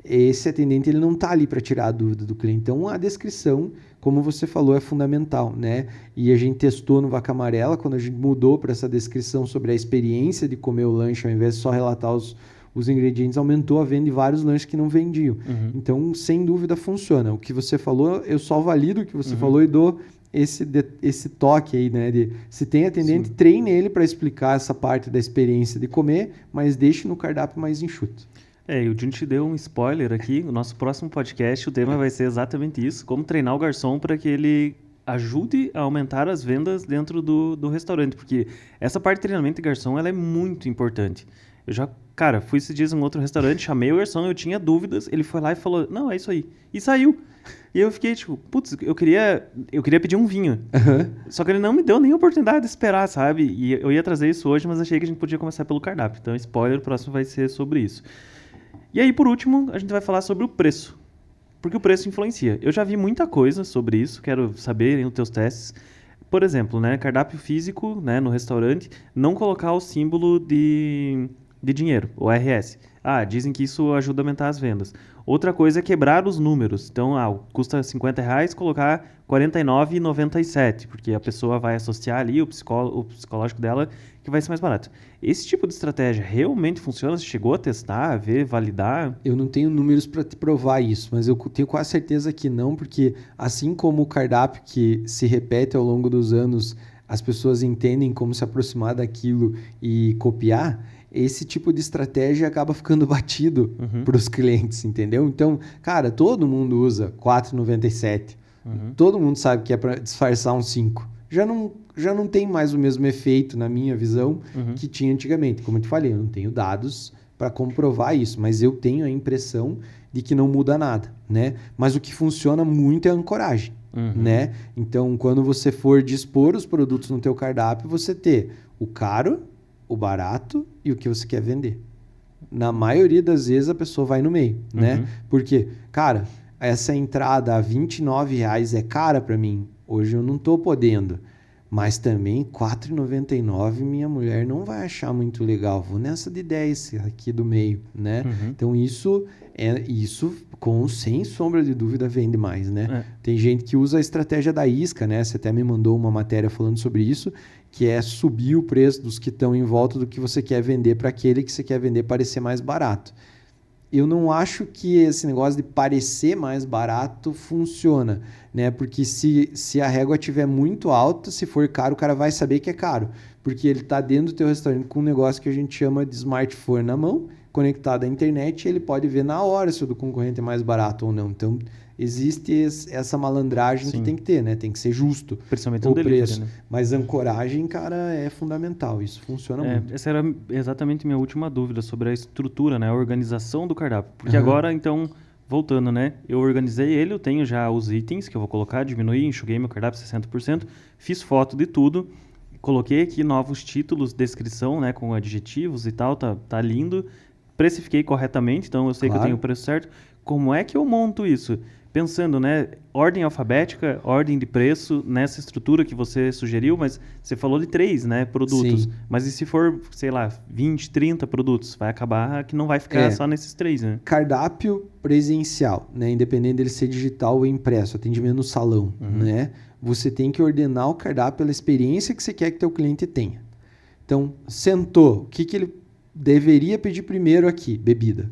esse atendente ele não está ali para tirar a dúvida do cliente. Então, a descrição, como você falou, é fundamental, né? E a gente testou no Vaca Amarela, quando a gente mudou para essa descrição sobre a experiência de comer o lanche, ao invés de só relatar os ingredientes, aumentou a venda de vários lanches que não vendiam. Então, sem dúvida, funciona. O que você falou, eu só valido o que você falou e dou esse toque aí, né? Se tem atendente, treine ele para explicar essa parte da experiência de comer, mas deixe no cardápio mais enxuto. E o Jun te deu um spoiler aqui. O nosso próximo podcast, o tema vai ser exatamente isso: como treinar o garçom para que ele ajude a aumentar as vendas dentro do restaurante. Porque essa parte de treinamento de garçom ela é muito importante. Eu já, cara, fui esses dias em um outro restaurante, chamei o garçom, eu tinha dúvidas, ele foi lá e falou, não, é isso aí. E saiu. E eu fiquei tipo, putz, eu queria pedir um vinho. Só que ele não me deu nem a oportunidade de esperar, sabe? E eu ia trazer isso hoje, mas achei que a gente podia começar pelo cardápio. Então, spoiler, o próximo vai ser sobre isso. E aí, por último, a gente vai falar sobre o preço. Porque o preço influencia. Eu já vi muita coisa sobre isso, quero saber os teus testes. Por exemplo, né, cardápio físico, né, no restaurante, não colocar o símbolo de dinheiro, o RS. Dizem que isso ajuda a aumentar as vendas. Outra coisa é quebrar os números. Então, custa R$50, colocar R$49,97, porque a pessoa vai associar ali o psicológico dela que vai ser mais barato. Esse tipo de estratégia realmente funciona? Você chegou a testar, a ver, validar? Eu não tenho números para te provar isso, mas eu tenho quase certeza que não, porque assim como o cardápio que se repete ao longo dos anos, as pessoas entendem como se aproximar daquilo e copiar, esse tipo de estratégia acaba ficando batido para os clientes, entendeu? Então, cara, todo mundo usa R$4,97. Todo mundo sabe que é para disfarçar um 5. Já não tem mais o mesmo efeito, na minha visão, que tinha antigamente. Como eu te falei, eu não tenho dados para comprovar isso, mas eu tenho a impressão de que não muda nada, né? Mas o que funciona muito é a ancoragem, né? Então, quando você for dispor os produtos no teu cardápio, você ter o caro, o barato e o que você quer vender. Na maioria das vezes, a pessoa vai no meio, né? Porque, cara, essa entrada a R$29 é cara para mim. Hoje eu não estou podendo. Mas também R$4,99 minha mulher não vai achar muito legal. Vou nessa de 10 aqui do meio, né? Então isso sem sombra de dúvida vende mais, né? Tem gente que usa a estratégia da isca, né? Você até me mandou uma matéria falando sobre isso, que é subir o preço dos que estão em volta do que você quer vender para aquele que você quer vender parecer mais barato. Eu não acho que esse negócio de parecer mais barato funciona, né? Porque se a régua estiver muito alta, se for caro, o cara vai saber que é caro. Porque ele está dentro do teu restaurante com um negócio que a gente chama de smartphone na mão, conectado à internet, e ele pode ver na hora se o do concorrente é mais barato ou não. Então, existe essa malandragem que tem que ter, né? Tem que ser justo Principalmente o no delivery, preço. né? Mas ancoragem, cara, é fundamental. Isso funciona muito. Essa era exatamente minha última dúvida sobre a estrutura, né? A organização do cardápio. Porque agora, então, voltando, né? Eu organizei ele, eu tenho já os itens que eu vou colocar, diminuí, enxuguei meu cardápio 60%, fiz foto de tudo, coloquei aqui novos títulos, descrição, né? Com adjetivos e tal, tá lindo. Precifiquei corretamente, então eu sei que eu tenho o preço certo. Como é que eu monto isso? Pensando, né, ordem alfabética, ordem de preço, nessa estrutura que você sugeriu, mas você falou de 3, né, produtos. Sim. Mas e se for, sei lá, 20, 30 produtos? Vai acabar que não vai ficar só nesses 3, né? Cardápio presencial, né, independente dele ser digital ou impresso, atendimento no salão, né? Você tem que ordenar o cardápio pela experiência que você quer que teu cliente tenha. Então, sentou, o que ele deveria pedir primeiro aqui? Bebida.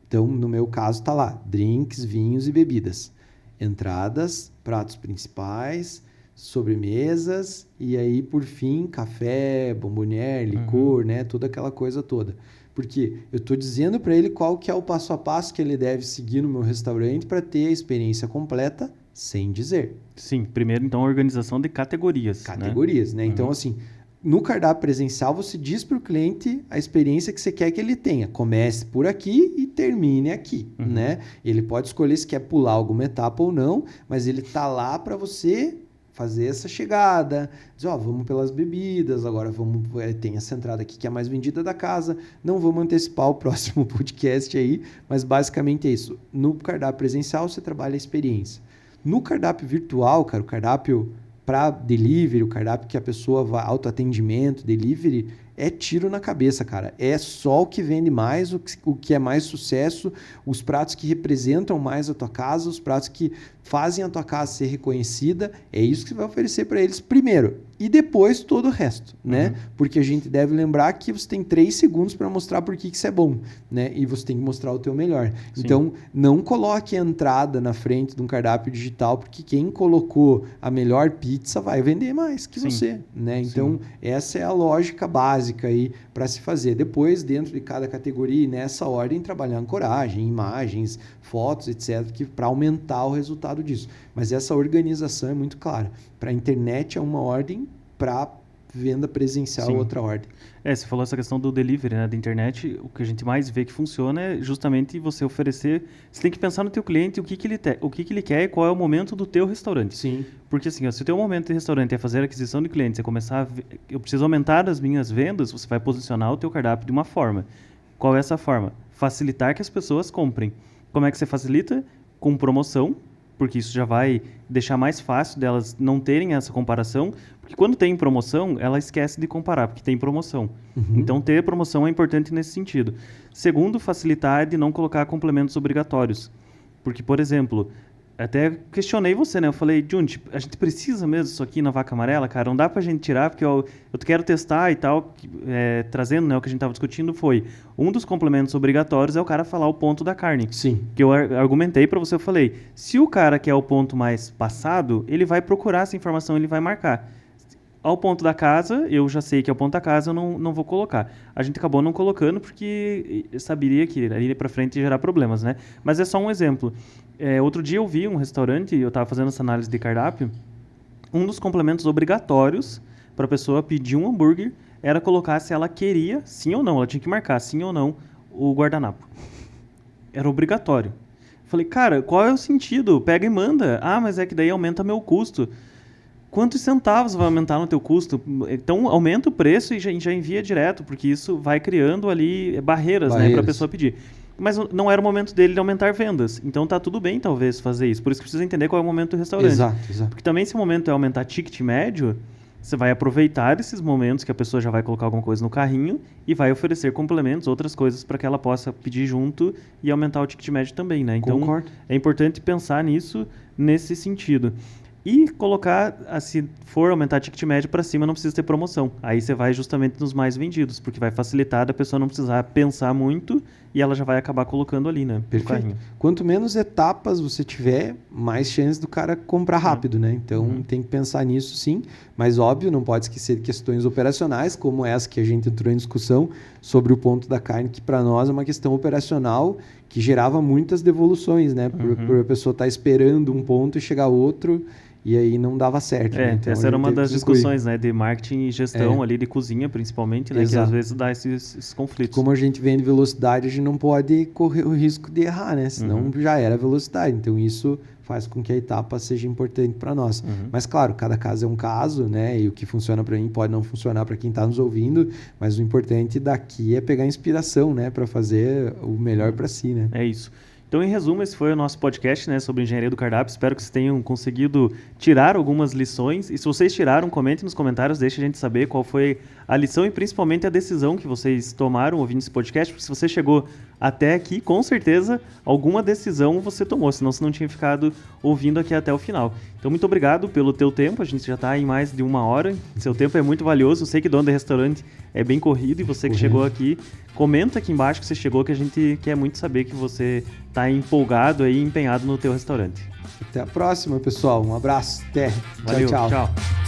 Então, no meu caso, está lá, drinks, vinhos e bebidas. Entradas, pratos principais, sobremesas e aí, por fim, café, bombonière, licor, né? Toda aquela coisa toda. Porque eu estou dizendo para ele qual que é o passo a passo que ele deve seguir no meu restaurante para ter a experiência completa, sem dizer. Sim, primeiro, então, a organização de categorias. Categorias, né? Então, assim, no cardápio presencial, você diz para o cliente a experiência que você quer que ele tenha. Comece por aqui e termine aqui, né? Ele pode escolher se quer pular alguma etapa ou não, mas ele tá lá para você fazer essa chegada, dizer, vamos pelas bebidas, agora tem essa entrada aqui que é a mais vendida da casa, não vamos antecipar o próximo podcast aí, mas basicamente é isso. No cardápio presencial, você trabalha a experiência. No cardápio virtual, cara, o cardápio para delivery, o cardápio que a pessoa vai, autoatendimento, delivery, é tiro na cabeça, cara. É só o que vende mais, o que é mais sucesso, os pratos que representam mais a tua casa, os pratos que fazem a tua casa ser reconhecida, é isso que você vai oferecer para eles primeiro. E depois todo o resto, né? Porque a gente deve lembrar que você tem 3 segundos para mostrar por que isso é bom, né? E você tem que mostrar o teu melhor. Sim. Então, não coloque a entrada na frente de um cardápio digital, porque quem colocou a melhor pizza vai vender mais que você, né? Então, essa é a lógica básica aí para se fazer. Depois, dentro de cada categoria, nessa ordem, trabalhar ancoragem, imagens, fotos, etc., para aumentar o resultado disso. Mas essa organização é muito clara. Para a internet é uma ordem, para venda presencial é outra ordem. Você falou essa questão do delivery, né, da internet. O que a gente mais vê que funciona é justamente você oferecer... Você tem que pensar no teu cliente, o que ele quer e qual é o momento do teu restaurante. Sim. Porque assim, se o teu momento de restaurante é fazer aquisição de clientes, é começar eu preciso aumentar as minhas vendas, você vai posicionar o teu cardápio de uma forma. Qual é essa forma? Facilitar que as pessoas comprem. Como é que você facilita? com promoção, porque isso já vai deixar mais fácil delas não terem essa comparação, porque quando tem promoção, ela esquece de comparar, porque tem promoção. Então, ter promoção é importante nesse sentido. Segundo, facilitar de não colocar complementos obrigatórios. Porque, por exemplo, até questionei você, né? Eu falei, Junti, a gente precisa mesmo disso aqui na vaca amarela, cara? Não dá pra gente tirar, porque eu quero testar e tal. Trazendo, né, o que a gente tava discutindo foi, um dos complementos obrigatórios é o cara falar o ponto da carne. Sim. Que eu argumentei pra você, eu falei, se o cara quer o ponto mais passado, ele vai procurar essa informação, ele vai marcar. Ao ponto da casa, eu já sei que é o ponto da casa, eu não vou colocar. A gente acabou não colocando porque saberia que ali pra frente ia gerar problemas, né? Mas é só um exemplo. Outro dia eu vi um restaurante, eu estava fazendo essa análise de cardápio, um dos complementos obrigatórios para a pessoa pedir um hambúrguer era colocar se ela queria, sim ou não, ela tinha que marcar, sim ou não, o guardanapo. Era obrigatório. Falei, cara, qual é o sentido? Pega e manda. Ah, mas é que daí aumenta meu custo. Quantos centavos vai aumentar no teu custo? Então, aumenta o preço e já envia direto, porque isso vai criando ali barreiras. Né, para a pessoa pedir. Mas não era o momento dele de aumentar vendas. Então, tá tudo bem, talvez, fazer isso. Por isso que precisa entender qual é o momento do restaurante. Exato. Porque também, se o momento é aumentar ticket médio, você vai aproveitar esses momentos que a pessoa já vai colocar alguma coisa no carrinho e vai oferecer complementos, outras coisas, para que ela possa pedir junto e aumentar o ticket médio também, né? Então, Concordo. É importante pensar nisso, nesse sentido. E colocar, se for aumentar ticket médio para cima, não precisa ter promoção. Aí você vai justamente nos mais vendidos, porque vai facilitar da pessoa não precisar pensar muito e ela já vai acabar colocando ali, né? Perfeito. Quanto menos etapas você tiver, mais chance do cara comprar rápido, né? Então tem que pensar nisso sim, mas óbvio, não pode esquecer de questões operacionais, como essa que a gente entrou em discussão sobre o ponto da carne, que para nós é uma questão operacional que gerava muitas devoluções, né? Por a pessoa estar esperando um ponto e chegar outro. E aí não dava certo. Né? Então, essa era uma das discussões, né, de marketing e gestão ali de cozinha, principalmente, né, que às vezes dá esses conflitos. Como a gente vende velocidade, a gente não pode correr o risco de errar, né? Senão já era velocidade. Então isso faz com que a etapa seja importante para nós. Mas claro, cada caso é um caso, né? E o que funciona para mim pode não funcionar para quem está nos ouvindo, mas o importante daqui é pegar inspiração, né, para fazer o melhor para si, né? É isso. Então, em resumo, esse foi o nosso podcast, né, sobre engenharia do cardápio. Espero que vocês tenham conseguido tirar algumas lições. E se vocês tiraram, comente nos comentários, deixe a gente saber qual foi a lição e principalmente a decisão que vocês tomaram ouvindo esse podcast. Porque se você chegou até aqui, com certeza, alguma decisão você tomou, senão você não tinha ficado ouvindo aqui até o final. Então, muito obrigado pelo teu tempo. A gente já está em mais de 1 hora. Seu tempo é muito valioso. Eu sei que dono de restaurante é bem corrido e você que chegou aqui, comenta aqui embaixo que você chegou, que a gente quer muito saber que você está empolgado e empenhado no teu restaurante. Até a próxima, pessoal. Um abraço. Até. Valeu, tchau. Tchau.